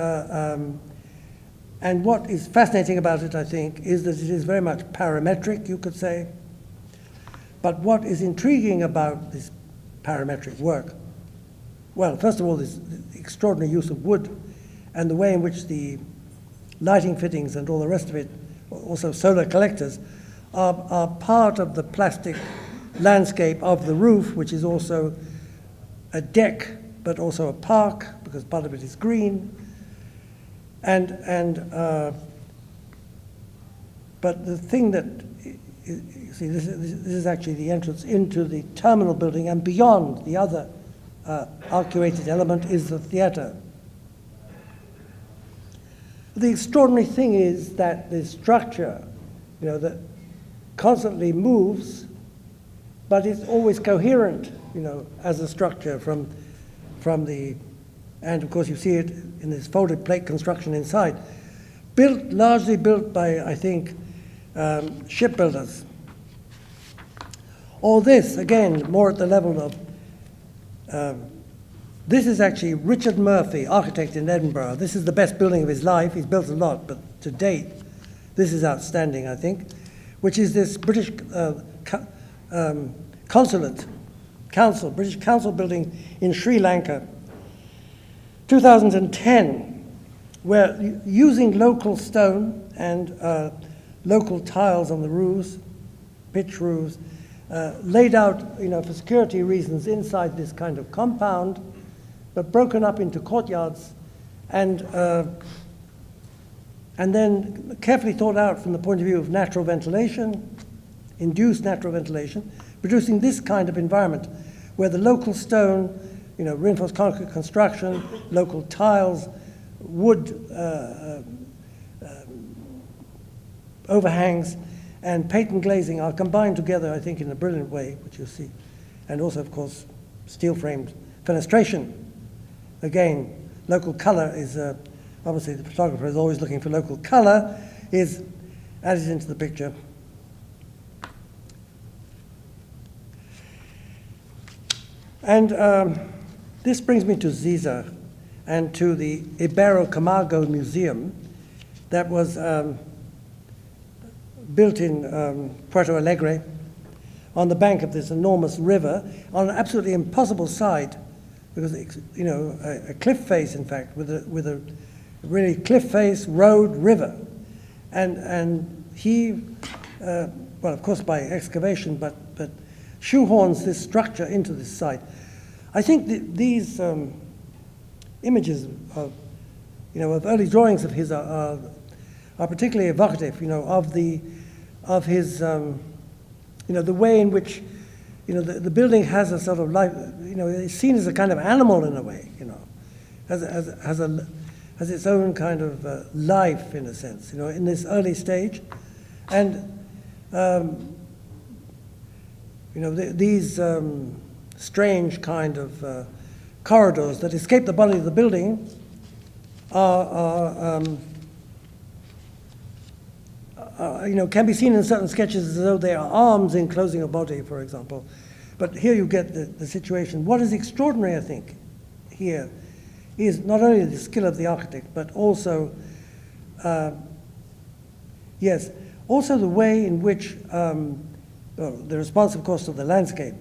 what is fascinating about it, I think, is that it is very much parametric, you could say. But what is intriguing about this parametric work, well, first of all, this extraordinary use of wood and the way in which the lighting fittings and all the rest of it, also solar collectors, are part of the plastic landscape of the roof, which is also a deck, but also a park, because part of it is green. But the thing that, you see, this is actually the entrance into the terminal building, and beyond the other arcuated element is the theater. The extraordinary thing is that this structure, you know, that constantly moves, but it's always coherent, you know, as a structure from the, and of course you see it in this folded plate construction inside, largely built by, I think, shipbuilders. All this, again, more at the level of, this is actually Richard Murphy, architect in Edinburgh. This is the best building of his life. He's built a lot, but to date, this is outstanding, I think, which is this British British Council building in Sri Lanka, 2010, where using local stone and local tiles on the roofs, pitch roofs, laid out, you know, for security reasons inside this kind of compound, but broken up into courtyards, and then carefully thought out from the point of view of natural ventilation, induced natural ventilation, producing this kind of environment where the local stone, you know, reinforced concrete construction, local tiles, wood overhangs, and patent glazing are combined together, I think, in a brilliant way, which you'll see. And also, of course, steel-framed fenestration. Again, local color is, obviously the photographer is always looking for local color, is added into the picture. And this brings me to Siza and to the Iberê-Camargo Museum that was built in Puerto Alegre on the bank of this enormous river on an absolutely impossible site, because it's, you know, a cliff face, in fact, with a really cliff face, road, river. And he, well, of course by excavation, but shoehorns this structure into this site. I think these images of, you know, of early drawings of his are particularly evocative, you know, of his, you know, the way in which, you know, the building has a sort of life, you know, it's seen as a kind of animal in a way, you know, has its own kind of life in a sense, you know, in this early stage. And, you know, these strange kind of corridors that escape the body of the building you know, can be seen in certain sketches as though they are arms enclosing a body, for example. But here you get the situation. What is extraordinary, I think, here is not only the skill of the architect, but also, yes, also the way in which, well, the response, of course, to the landscape,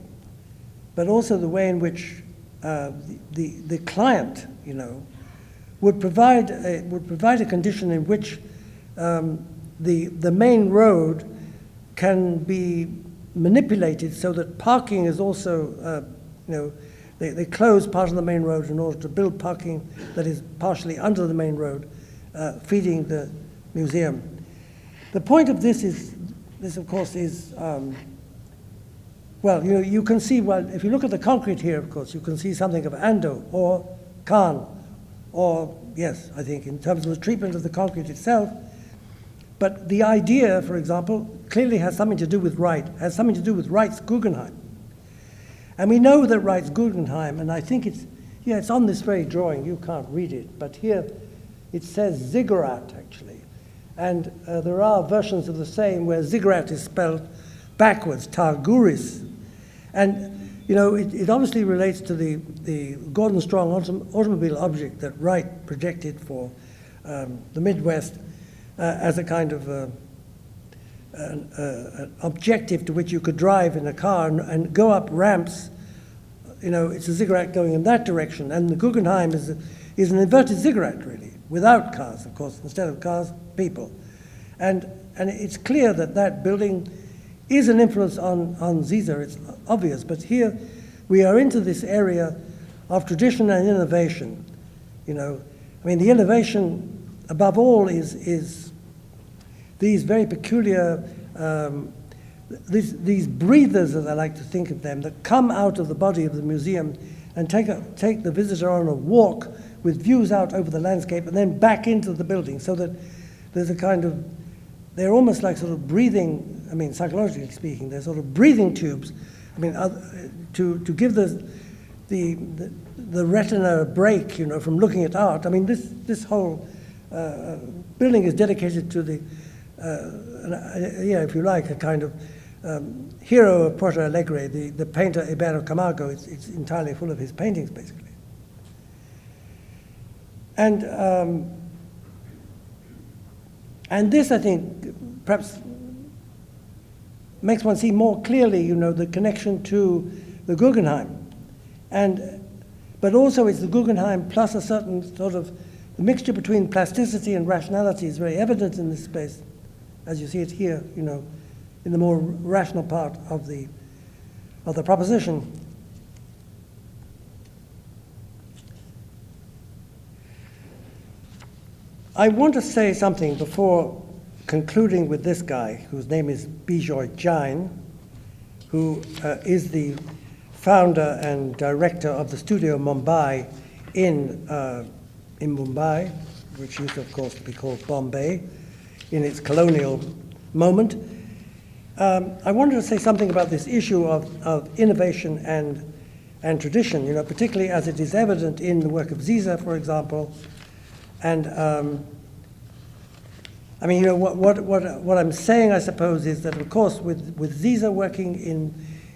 but also the way in which the client, you know, would provide a condition in which the main road can be manipulated so that parking is also, you know, they close part of the main road in order to build parking that is partially under the main road, feeding the museum. The point of this is, of course, is, well, you know, you can see, well, if you look at the concrete here, of course, you can see something of Ando or Kahn, or, yes, I think, in terms of the treatment of the concrete itself. But the idea, for example, clearly has something to do with Wright, has something to do with Wright's Guggenheim. And we know that Wright's Guggenheim, and I think it's, yeah, it's on this very drawing, you can't read it, but here it says ziggurat, actually. And there are versions of the same where ziggurat is spelled backwards, targuris. And, you know, it obviously relates to the Gordon Strong automobile object that Wright projected for the Midwest as a kind of an objective to which you could drive in a car and go up ramps. You know, it's a ziggurat going in that direction, and the Guggenheim is an inverted ziggurat, really, without cars, of course, instead of cars, people. And it's clear that that building is an influence on Siza, it's obvious, but here we are into this area of tradition and innovation, you know. I mean, the innovation, above all, is these very peculiar, these breathers, as I like to think of them, that come out of the body of the museum and take the visitor on a walk with views out over the landscape and then back into the building, so that there's a kind of, they're almost like sort of breathing, I mean, psychologically speaking, they're sort of breathing tubes. I mean, to give the retina a break, you know, from looking at art. I mean, this whole building is dedicated to the, yeah, if you like, a kind of hero of Porto Alegre, the painter Iberê Camargo. It's entirely full of his paintings, basically. And this, I think, perhaps makes one see more clearly, you know, the connection to the Guggenheim. But also it's the Guggenheim plus a certain sort of, the mixture between plasticity and rationality is very evident in this space, as you see it here, you know, in the more rational part of the proposition. I want to say something before concluding with this guy, whose name is Bijoy Jain, who is the founder and director of the studio Mumbai in Mumbai, which used to, of course, to be called Bombay in its colonial moment. I wanted to say something about this issue of innovation and tradition, you know, particularly as it is evident in the work of Siza, for example. And I mean, you know, what I'm saying, I suppose, is that, of course, with Siza working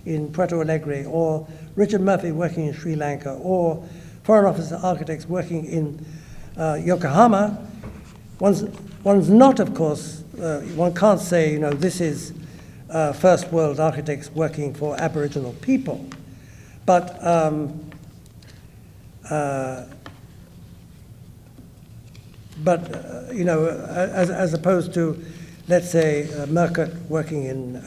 in Puerto Alegre, or Richard Murphy working in Sri Lanka, or Foreign Office architects working in Yokohama, one's not, of course, one can't say, you know, this is first world architects working for Aboriginal people. But you know, as opposed to, let's say, Murcutt working in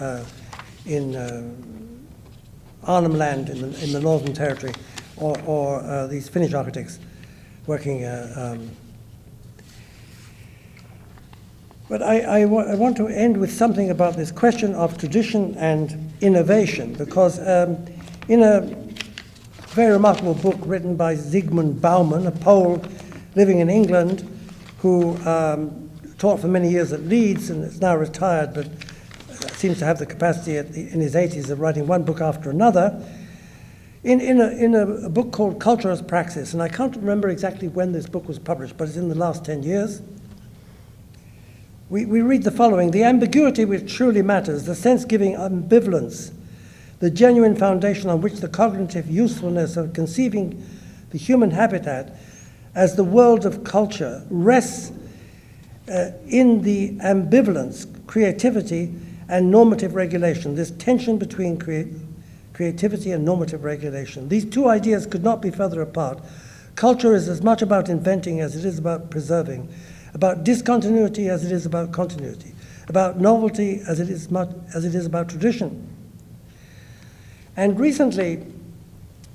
Arnhem Land in the Northern Territory, or these Finnish architects working. But I want to end with something about this question of tradition and innovation, because in a very remarkable book written by Zygmunt Bauman, a Pole living in England, who taught for many years at Leeds and is now retired, but seems to have the capacity in his 80s of writing one book after another, in a book called Culture as Praxis, and I can't remember exactly when this book was published, but it's in the last 10 years. We read the following: the ambiguity which truly matters, the sense-giving ambivalence, the genuine foundation on which the cognitive usefulness of conceiving the human habitat as the world of culture rests in the ambivalence, creativity, and normative regulation, this tension between creativity and normative regulation. These two ideas could not be further apart. Culture is as much about inventing as it is about preserving, about discontinuity as it is about continuity, about novelty as it is about tradition. And recently,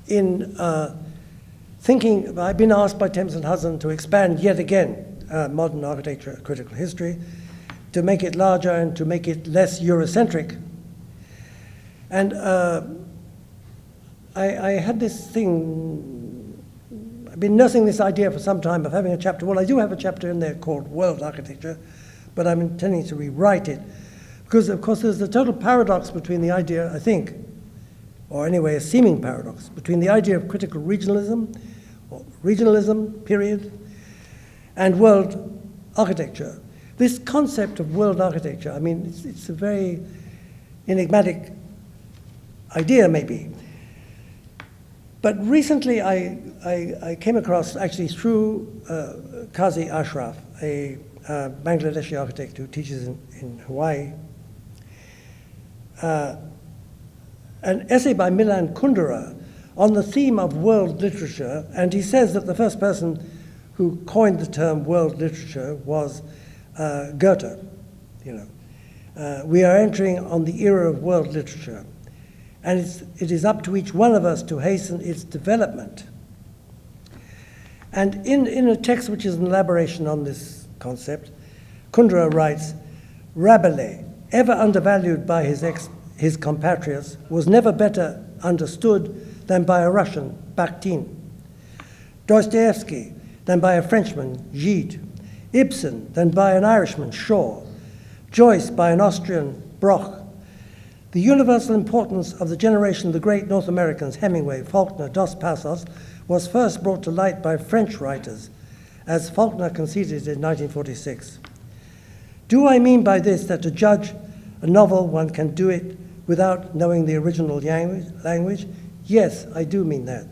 in thinking, I've been asked by Thames and Hudson to expand yet again modern architecture critical history, to make it larger and to make it less Eurocentric. And I had this thing, I've been nursing this idea for some time of having a chapter. Well, I do have a chapter in there called World Architecture, but I'm intending to rewrite it. Because, of course, there's a total paradox between the idea, I think, or anyway, a seeming paradox, between the idea of critical regionalism, or regionalism, period, and world architecture. This concept of world architecture, I mean, it's a very enigmatic idea, maybe. But recently I came across, actually through Qazi Ashraf, a Bangladeshi architect who teaches in Hawaii, an essay by Milan Kundera on the theme of world literature, and he says that the first person who coined the term world literature was Goethe. You know, we are entering on the era of world literature, and it is up to each one of us to hasten its development. And in a text which is an elaboration on this concept, Kundera writes, Rabelais, ever undervalued by his compatriots, was never better understood than by a Russian, Bakhtin. Dostoevsky than by a Frenchman, Gide. Ibsen than by an Irishman, Shaw. Joyce by an Austrian, Broch. The universal importance of the generation of the great North Americans, Hemingway, Faulkner, Dos Passos, was first brought to light by French writers, as Faulkner conceded in 1946. Do I mean by this that to judge a novel one can do it without knowing the original language? Yes, I do mean that.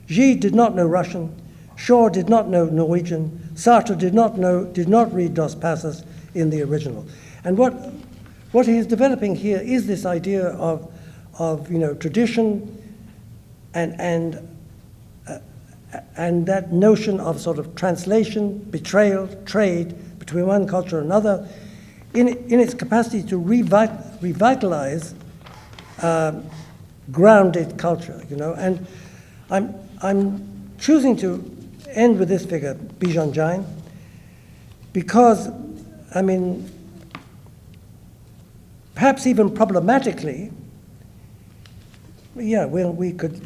Gide did not know Russian, Shaw did not know Norwegian, Sartre did not read Dos Passos in the original. And what he is developing here is this idea of you know, tradition and that notion of sort of translation, betrayal, trade between one culture and another, in its capacity to revitalize grounded culture, you know. And I'm choosing to end with this figure, Bijan Jain, because, I mean, perhaps even problematically, yeah, well, we could,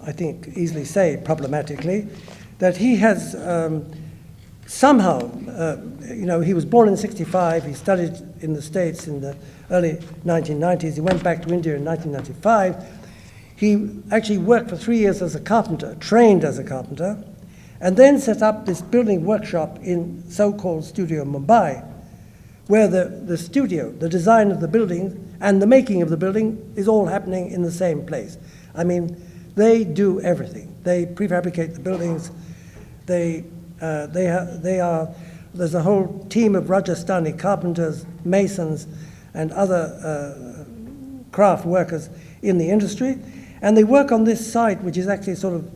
I think, easily say problematically, that he has somehow, you know, he was born in 65, he studied in the States in the early 1990s, he went back to India in 1995. He actually worked for 3 years as a carpenter, trained as a carpenter, and then set up this building workshop in so-called Studio Mumbai, where the studio, the design of the building and the making of the building is all happening in the same place. I mean, they do everything. They prefabricate the buildings. There's a whole team of Rajasthani carpenters, masons, and other craft workers in the industry. And they work on this site, which is actually sort of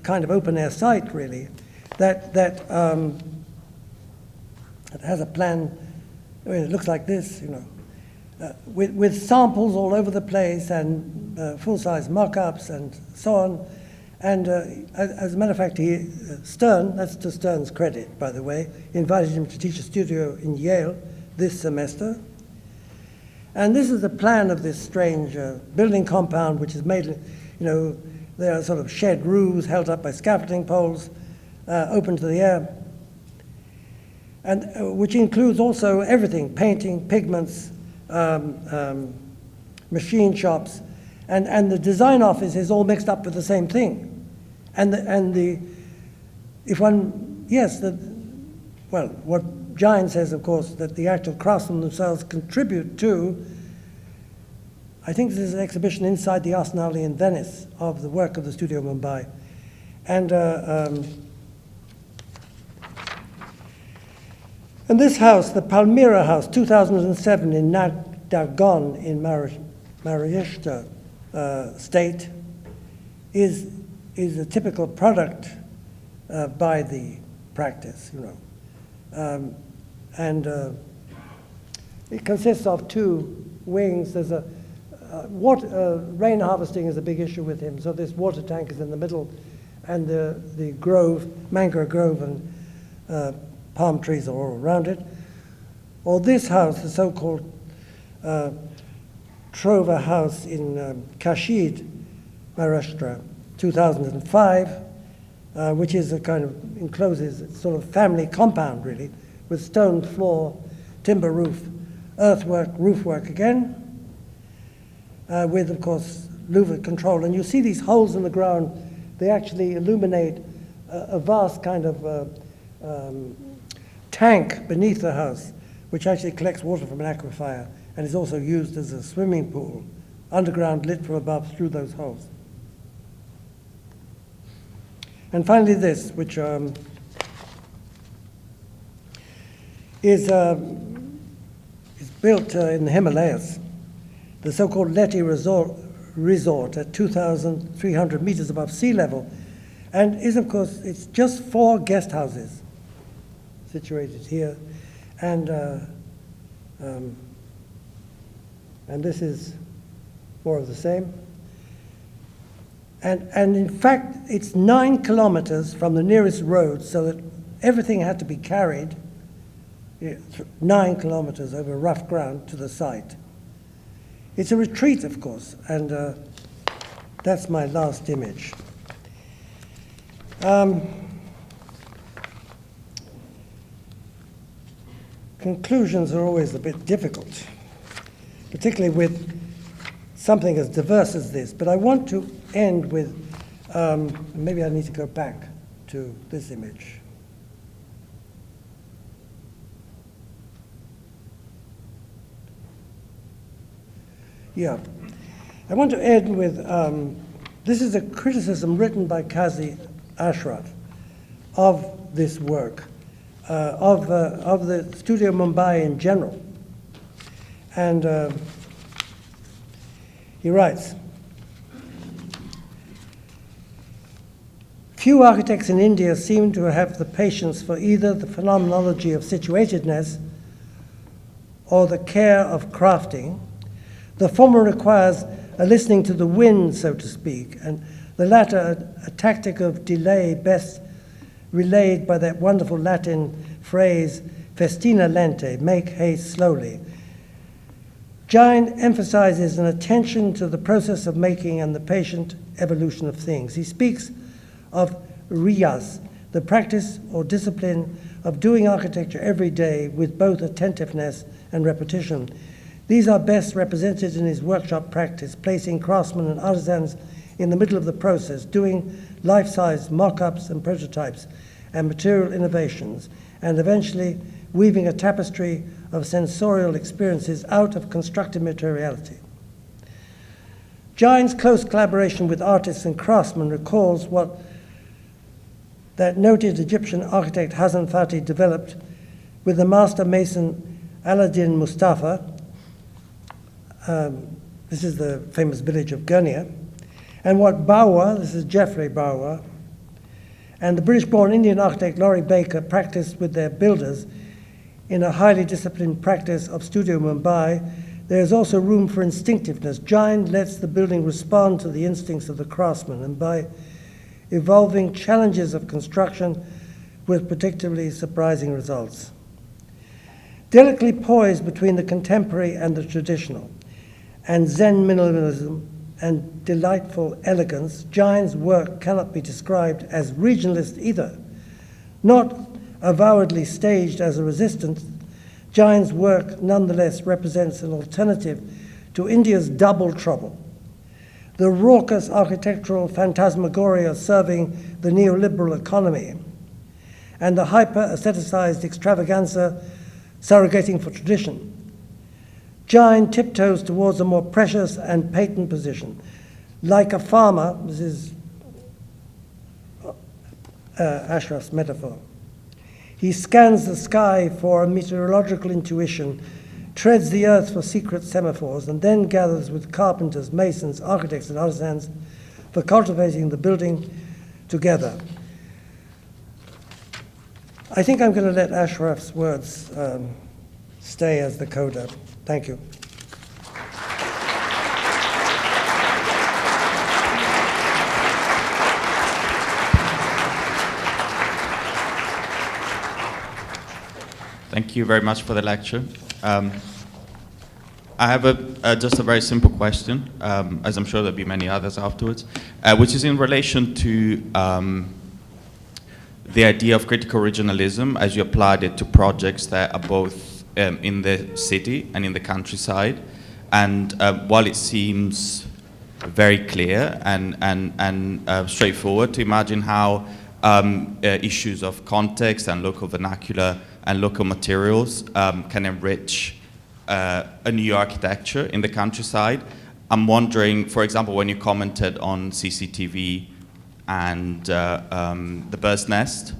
kind of open-air site, really, that has a plan. I mean, it looks like this, you know, with samples all over the place and full-size mock-ups and so on. And as a matter of fact, Stern, that's to Stern's credit, by the way, invited him to teach a studio in Yale this semester. And this is the plan of this strange building compound, which is made, you know, there are sort of shed roofs held up by scaffolding poles, open to the air, and which includes also everything: painting, pigments, machine shops, and the design office is all mixed up with the same thing. Well, what Jine says, of course, that the actual craftsmen themselves contribute to. I think this is an exhibition inside the Arsenale in Venice of the work of the Studio Mumbai. And this house, the Palmyra House, 2007 in Nagdagon in Maharashtra state, is a typical product by the practice, you know. It consists of two wings. There's a rain harvesting is a big issue with him, so this water tank is in the middle, and the grove, mangrove grove, and palm trees are all around it. Or this house, the so-called Trova House in Kashid, Maharashtra, 2005, which is a kind of encloses sort of family compound, really, with stone floor, timber roof, earthwork, roof work again, with, of course, louver control. And you see these holes in the ground, they actually illuminate a vast kind of tank beneath the house, which actually collects water from an aquifer and is also used as a swimming pool, underground, lit from above through those holes. And finally this, which is built in the Himalayas, the so-called Leti Resort at 2,300 meters above sea level, and is, of course, it's just 4 guest houses situated here, and this is more of the same. And in fact, it's 9 kilometers from the nearest road, so that everything had to be carried 9 kilometers over rough ground to the site. It's a retreat, of course, and that's my last image. Conclusions are always a bit difficult, particularly with something as diverse as this, but I want to end with, maybe I need to go back to this image. Yeah, I want to end with, this is a criticism written by Kazi Ashraf of this work, of the Studio Mumbai in general. And he writes, few architects in India seem to have the patience for either the phenomenology of situatedness or the care of crafting. The former requires a listening to the wind, so to speak, and the latter a tactic of delay best relayed by that wonderful Latin phrase, festina lente, make haste slowly. Jine emphasizes an attention to the process of making and the patient evolution of things. He speaks of riyas, the practice or discipline of doing architecture every day with both attentiveness and repetition. These are best represented in his workshop practice, placing craftsmen and artisans in the middle of the process, doing life-size mock-ups and prototypes and material innovations, and eventually weaving a tapestry of sensorial experiences out of constructed materiality. Giant's close collaboration with artists and craftsmen recalls what that noted Egyptian architect Hassan Fatih developed with the master mason Aladdin Mustafa. This is the famous village of Gurnia. And what Bawa, this is Geoffrey Bawa, and the British-born Indian architect Laurie Baker practiced with their builders in a highly disciplined practice of Studio Mumbai. There is also room for instinctiveness. Giant lets the building respond to the instincts of the craftsman, and by evolving challenges of construction with particularly surprising results. Delicately poised between the contemporary and the traditional, and Zen minimalism and delightful elegance, Giant's work cannot be described as regionalist either. Not avowedly staged as a resistance, Giant's work nonetheless represents an alternative to India's double trouble. The raucous architectural phantasmagoria serving the neoliberal economy, and the hyper-aestheticized extravaganza surrogating for tradition. Giant tiptoes towards a more precious and patent position. Like a farmer, this is Ashraf's metaphor. He scans the sky for a meteorological intuition, treads the earth for secret semaphores, and then gathers with carpenters, masons, architects, and artisans for cultivating the building together. I think I'm going to let Ashraf's words stay as the coda. Thank you. Thank you very much for the lecture. I have just a very simple question, as I'm sure there'll be many others afterwards, which is in relation to the idea of critical regionalism as you applied it to projects that are both in the city and in the countryside. And while it seems very clear and straightforward to imagine how issues of context and local vernacular and local materials can enrich a new architecture in the countryside, I'm wondering, for example, when you commented on CCTV and the bird's nest,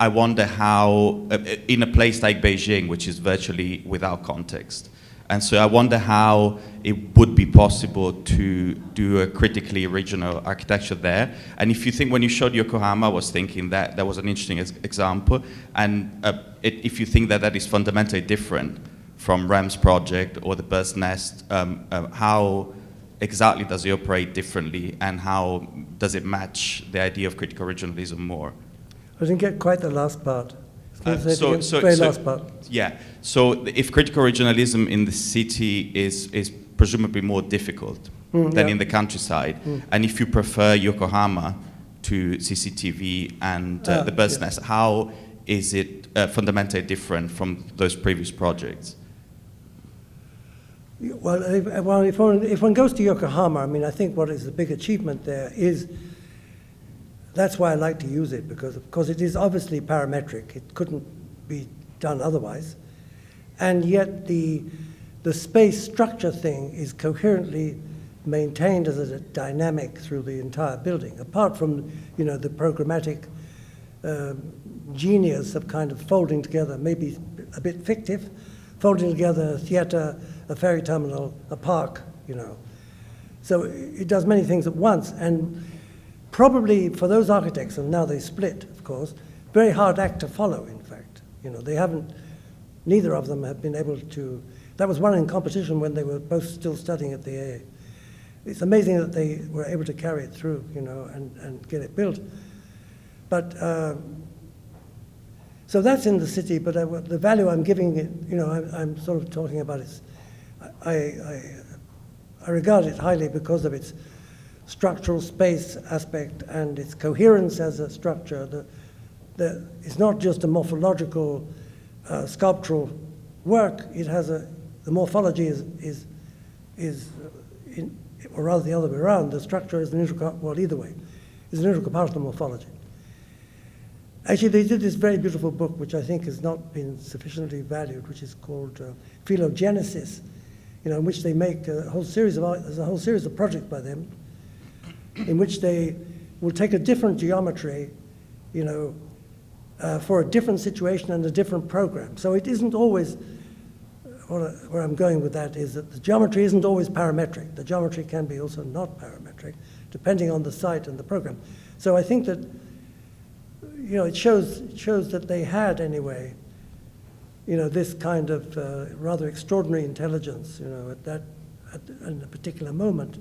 I wonder how, in a place like Beijing, which is virtually without context, and so I wonder how it would be possible to do a critically regional architecture there. And if you think, when you showed Yokohama, I was thinking that that was an interesting example. And if you think that that is fundamentally different from Ram's project or the bird's nest, how exactly does it operate differently, and how does it match the idea of critical regionalism more? I didn't get quite the last part. Last part. Yeah. So if critical regionalism in the city is presumably more difficult than in the countryside, and if you prefer Yokohama to CCTV and the bird's nest, how is it fundamentally different from those previous projects? Well, if one goes to Yokohama, I mean, I think what is the big achievement there is, that's why I like to use it, because it is obviously parametric. It couldn't be done otherwise. And yet the space structure thing is coherently maintained as a dynamic through the entire building, apart from, you know, the programmatic genius of kind of folding together, maybe a bit fictive, folding together a theater, a ferry terminal, a park, you know. So it does many things at once, and probably for those architects, and now they split, of course, very hard act to follow, in fact. You know, they haven't, neither of them have been able to, that was one in competition when they were both still studying at the AA. It's amazing that they were able to carry it through, you know, and get it built. But, so that's in the city, but the value I'm giving it, you know, I'm sort of talking about is, I regard it highly because of its structural space aspect and its coherence as a structure, it's not just a morphological, sculptural work. It has the morphology or rather the other way around. The structure is an integral, well, either way, is an integral part of the morphology. Actually, they did this very beautiful book, which I think has not been sufficiently valued, which is called Phylogenesis, in which they make a whole series of projects by them, in which they will take a different geometry, for a different situation and a different program. So it isn't always, where I'm going with that is that the geometry isn't always parametric. The geometry can be also not parametric, depending on the site and the program. So I think that, it shows that they had anyway, this kind of rather extraordinary intelligence, at a particular moment.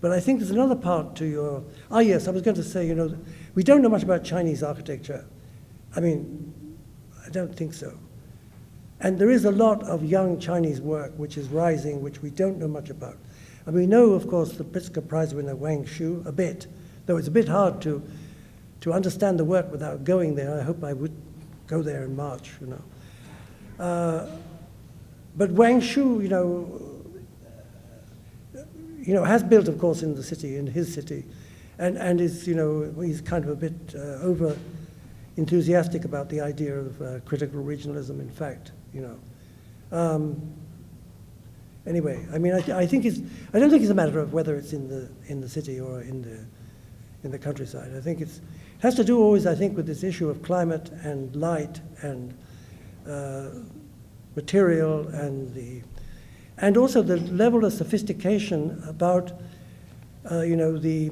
But I think there's another part to your, yes, I was going to say, we don't know much about Chinese architecture. I mean, I don't think so. And there is a lot of young Chinese work which is rising, which we don't know much about. And we know, of course, the Pritzker Prize winner Wang Shu a bit, though it's a bit hard to understand the work without going there. I hope I would go there in March, But Wang Shu, has built, of course, in his city, and is, he's kind of a bit over enthusiastic about the idea of critical regionalism, in fact, Anyway, I mean, I don't think it's a matter of whether it's in the city or in the countryside. I think it has to do always, I think, with this issue of climate and light and material and also the level of sophistication about the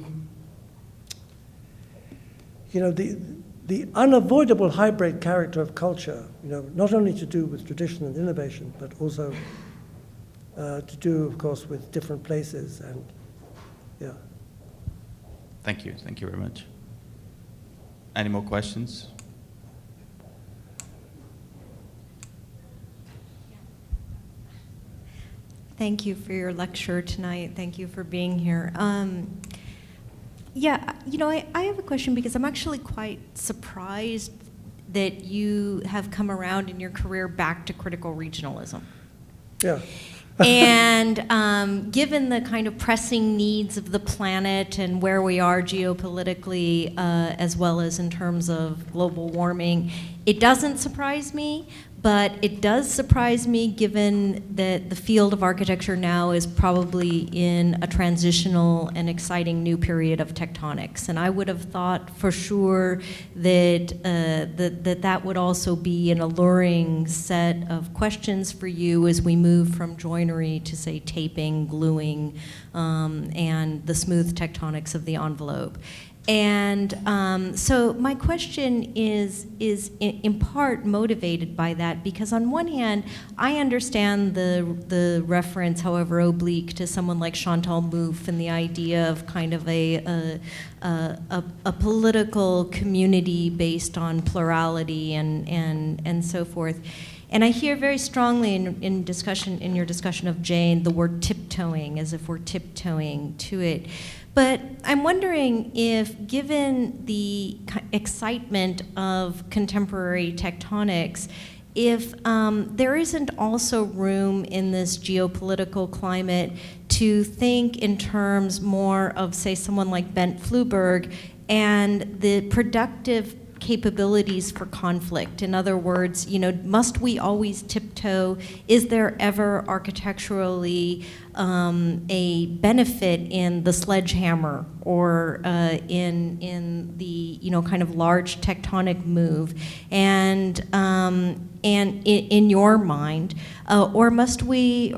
unavoidable hybrid character of culture. Not only to do with tradition and innovation, but also to do, of course, with different places and yeah. Thank you very much. Any more questions? Thank you for your lecture tonight. Thank you for being here. Yeah, I have a question because I'm actually quite surprised that you have come around in your career back to critical regionalism. Yeah. And given the kind of pressing needs of the planet and where we are geopolitically, as well as in terms of global warming, it doesn't surprise me, but it does surprise me given that the field of architecture now is probably in a transitional and exciting new period of tectonics. And I would have thought for sure that that would also be an alluring set of questions for you as we move from joinery to, say, taping, gluing, and the smooth tectonics of the envelope. And so my question is in part motivated by that, because on one hand, I understand the reference, however oblique, to someone like Chantal Mouffe and the idea of kind of a political community based on plurality and so forth. And I hear very strongly in your discussion of Jane the word tiptoeing, as if we're tiptoeing to it. But I'm wondering if, given the excitement of contemporary tectonics, if there isn't also room in this geopolitical climate to think in terms more of, say, someone like Bent Fluberg and the productive capabilities for conflict. In other words, must we always tiptoe? Is there ever architecturally a benefit in the sledgehammer or in the kind of large tectonic move? And in your mind, or must we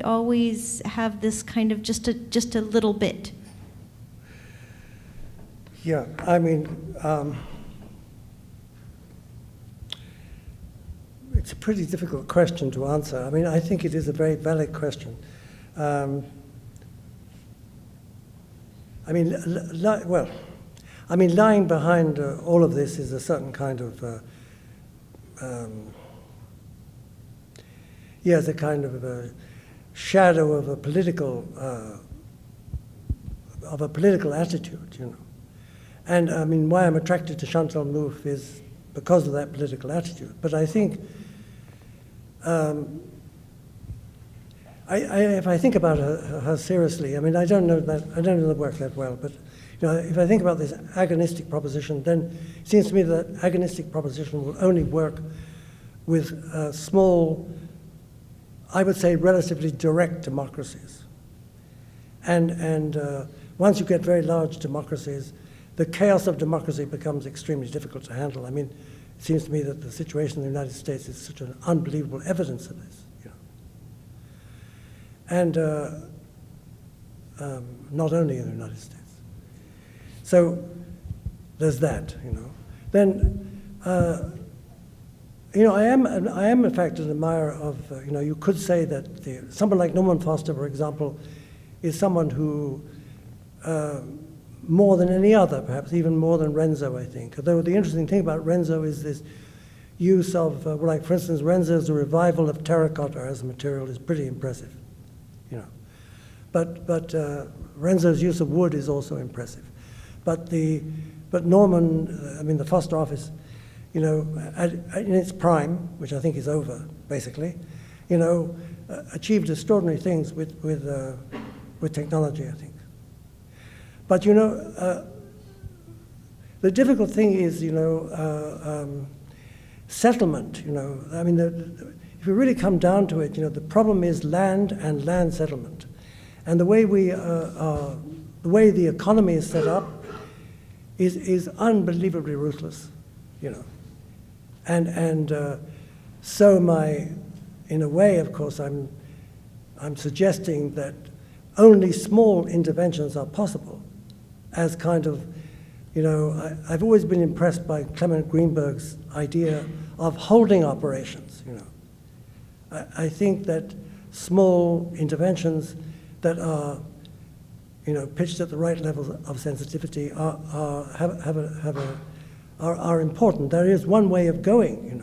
always have this kind of just a little bit? Yeah, I mean. It's a pretty difficult question to answer. I mean, I think it is a very valid question. I mean, lying behind all of this is a certain kind of, it's a kind of a shadow of a political attitude, And I mean, why I'm attracted to Chantal Mouffe is because of that political attitude. But I think, if I think about her seriously, I mean, I don't know the work that well, but if I think about this agonistic proposition, then it seems to me that agonistic proposition will only work with small, I would say, relatively direct democracies. And once you get very large democracies, the chaos of democracy becomes extremely difficult to handle. I mean, it seems to me that the situation in the United States is such an unbelievable evidence of this. And not only in the United States. So there's that, Then, I am in fact an admirer of, you could say that someone like Norman Foster, for example, is someone who, more than any other, perhaps even more than Renzo, I think. Although the interesting thing about Renzo is this use of, like for instance, Renzo's revival of terracotta as a material is pretty impressive. But Renzo's use of wood is also impressive. But Norman, the Foster office, in its prime, which I think is over, basically, achieved extraordinary things with technology, I think. But the difficult thing is, settlement. If you really come down to it, the problem is land and land settlement. And the way the economy is set up is unbelievably ruthless, And so in a way, of course, I'm suggesting that only small interventions are possible, as kind of, I've always been impressed by Clement Greenberg's idea of holding operations. I think that small interventions that are, pitched at the right levels of sensitivity are important. There is one way of going,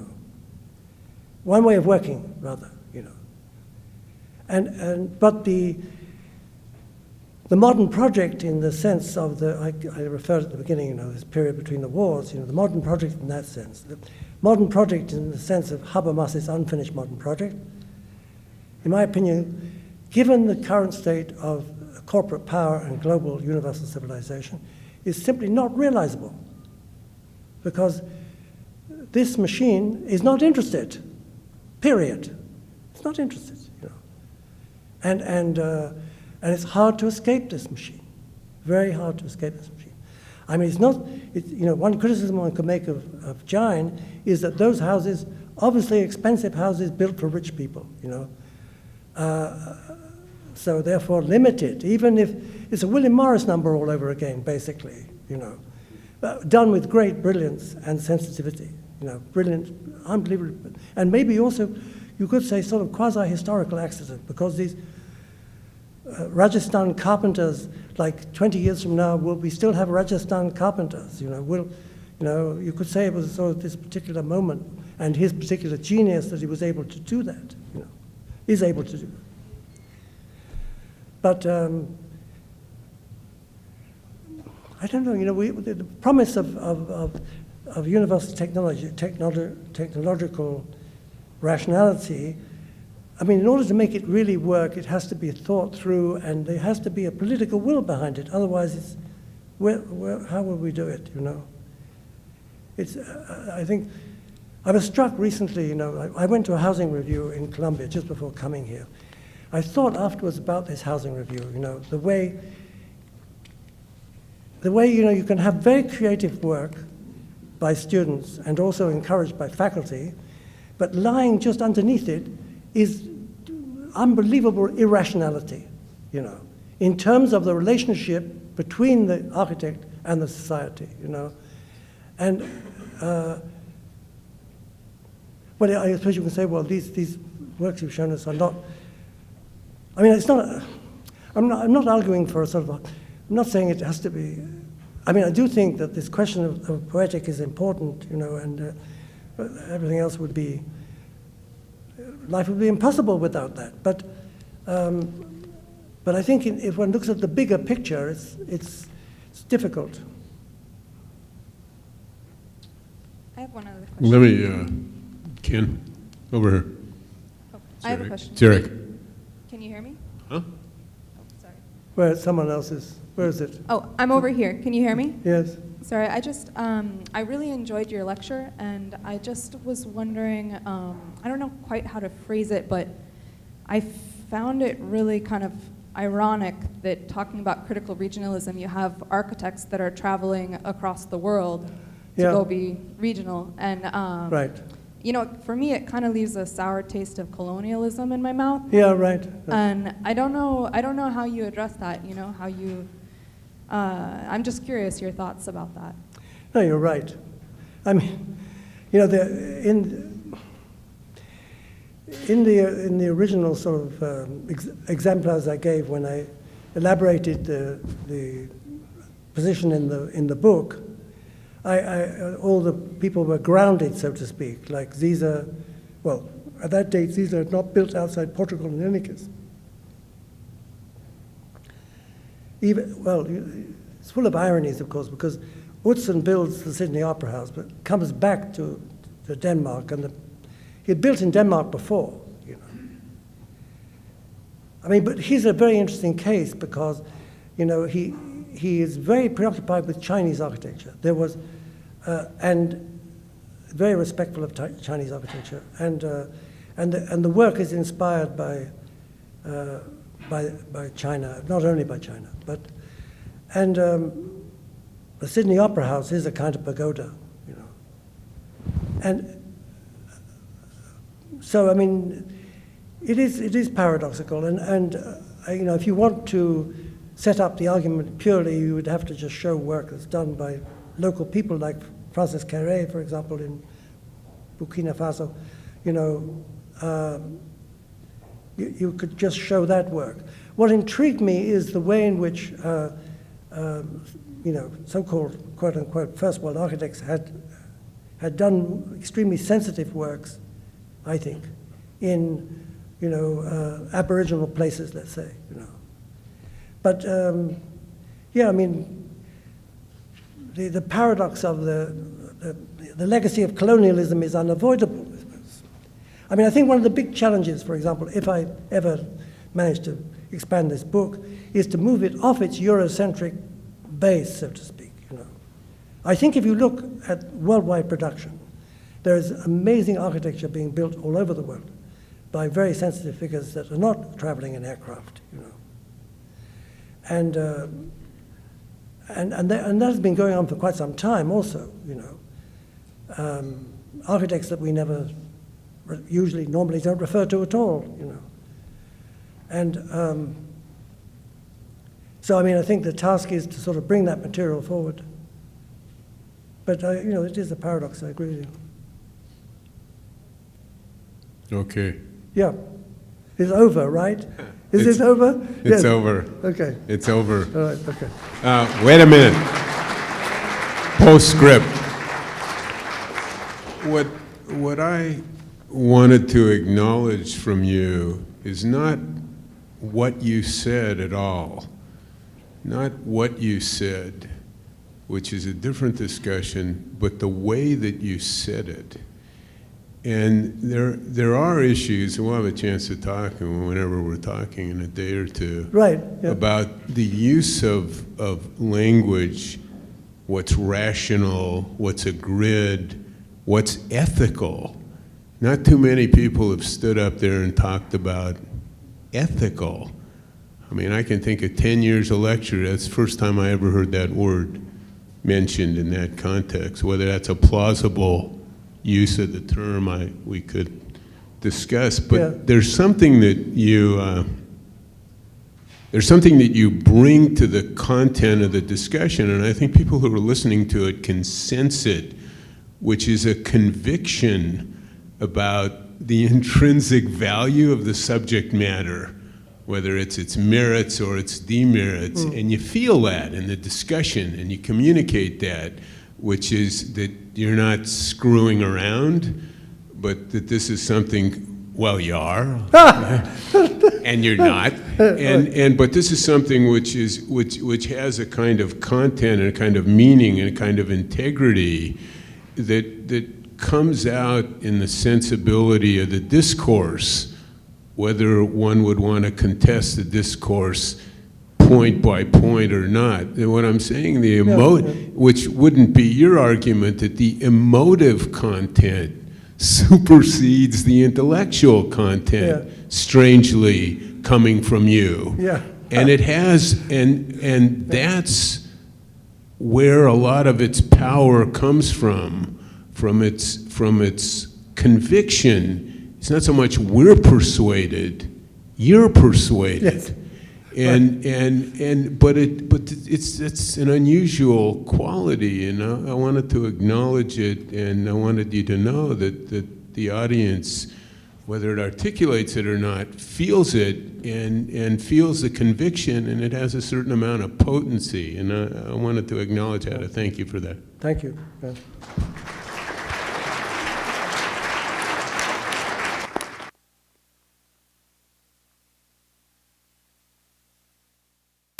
one way of working, rather, But the modern project, in the sense of I referred at the beginning, this period between the wars, the modern project in that sense, the modern project in the sense of Habermas's unfinished modern project, in my opinion, given the current state of corporate power and global universal civilization, is simply not realizable. Because this machine is not interested, period. It's not interested, And it's hard to escape this machine, very hard to escape this machine. I mean, one criticism one could make of Jain is that those houses, obviously expensive houses built for rich people, so therefore limited, even if it's a William Morris number all over again, basically, done with great brilliance and sensitivity, brilliant, unbelievable, and maybe also, you could say, sort of quasi-historical accident, because these Rajasthan carpenters, like 20 years from now, we still have Rajasthan carpenters, you could say it was sort of this particular moment and his particular genius that he was able to do that, is able to do. But I don't know, the promise of universal technological rationality, I mean, in order to make it really work, it has to be thought through, and there has to be a political will behind it. Otherwise, how will we do it, I think, I was struck recently, I went to a housing review in Columbia just before coming here. I thought afterwards about this housing review, the way you can have very creative work by students and also encouraged by faculty, but lying just underneath it is unbelievable irrationality, in terms of the relationship between the architect and the society, And, well, I suppose you can say, well, these works you've shown us are not, I mean, it's not, I'm not arguing for a sort of, I'm not saying it has to be, I mean, I do think that this question of poetic is important, and everything else would be, life would be impossible without that. But I think if one looks at the bigger picture, it's difficult. I have one other question. Let me, Ken, over here. Oh, I have a question. Derek. Can you hear me? Huh? Oh, sorry. Where someone else is, where is it? Oh, I'm over here. Can you hear me? Yes. Sorry, I really enjoyed your lecture, and I just was wondering, I don't know quite how to phrase it, but I found it really kind of ironic that talking about critical regionalism, you have architects that are traveling across the world to Yeah. go be regional, and Right. you know, for me, it kind of leaves a sour taste of colonialism in my mouth. Yeah, right. And I don't know how you address that. You know, how you. I'm just curious your thoughts about that. No, you're right. I mean, you know, in the original sort of exemplars I gave when I elaborated the position in the book, all the people were grounded, so to speak. Like these are, well, at that date, these are not built outside Portugal in any case. Even, well, it's full of ironies, of course, because Woodson builds the Sydney Opera House, but comes back to Denmark, and he had built in Denmark before, you know. I mean, but he's a very interesting case because, you know, he is very preoccupied with Chinese architecture. There was, and very respectful of Chinese architecture, and the work is inspired by China, not only by China, but, and the Sydney Opera House is a kind of pagoda, you know. And so, I mean, it is paradoxical, and you know, if you want to set up the argument purely, you would have to just show work that's done by local people like Francis Carré, for example, in Burkina Faso, you know, you could just show that work. What intrigued me is the way in which, you know, so-called quote-unquote first world architects had done extremely sensitive works, I think, in, you know, Aboriginal places, let's say, you know. But, yeah, I mean, the paradox of the legacy of colonialism is unavoidable. I mean, I think one of the big challenges, for example, if I ever manage to expand this book, is to move it off its Eurocentric base, so to speak, you know. I think if you look at worldwide production, there is amazing architecture being built all over the world by very sensitive figures that are not traveling in aircraft, you know. And that has been going on for quite some time also, you know. Architects that we never normally don't refer to at all, you know. And so, I mean, I think the task is to sort of bring that material forward. But, you know, it is a paradox, I agree with you. Okay. Yeah. It's over, right? Is It's- it over? It's Yes. over. Okay. It's over. All right, okay. Wait a minute. Postscript. What I wanted to acknowledge from you is not what you said at all. Not what you said, which is a different discussion, but the way that you said it. And there are issues, and we'll have a chance to talk whenever we're talking in a day or two, Right, yeah. about the use of language, what's rational, what's a grid, what's ethical. Not too many people have stood up there and talked about ethical. I mean, I can think of 10 years of lecture, that's the first time I ever heard that word mentioned in that context. Whether that's a plausible use of the term, we could discuss. But Yeah. there's something that you bring to the content of the discussion, and I think people who are listening to it can sense it, which is a conviction about the intrinsic value of the subject matter, whether it's its merits or its demerits. And you feel that in the discussion, and you communicate that, which is that you're not screwing around, but that this is something, well, you are, and you're not, but this is something which has a kind of content and a kind of meaning and a kind of integrity. that comes out in the sensibility of the discourse, whether one would want to contest the discourse point by point or not. And what I'm saying, which wouldn't be your argument, that the emotive content supersedes the intellectual content, strangely coming from you. Yeah. And it has, and that's where a lot of its power comes from its conviction. It's not so much we're persuaded, you're persuaded. Yes. But it's an unusual quality, and I wanted to acknowledge it, and I wanted you to know that the audience, whether it articulates it or not, feels it and feels the conviction, and it has a certain amount of potency, and I wanted to acknowledge that. I thank you for that. Thank you.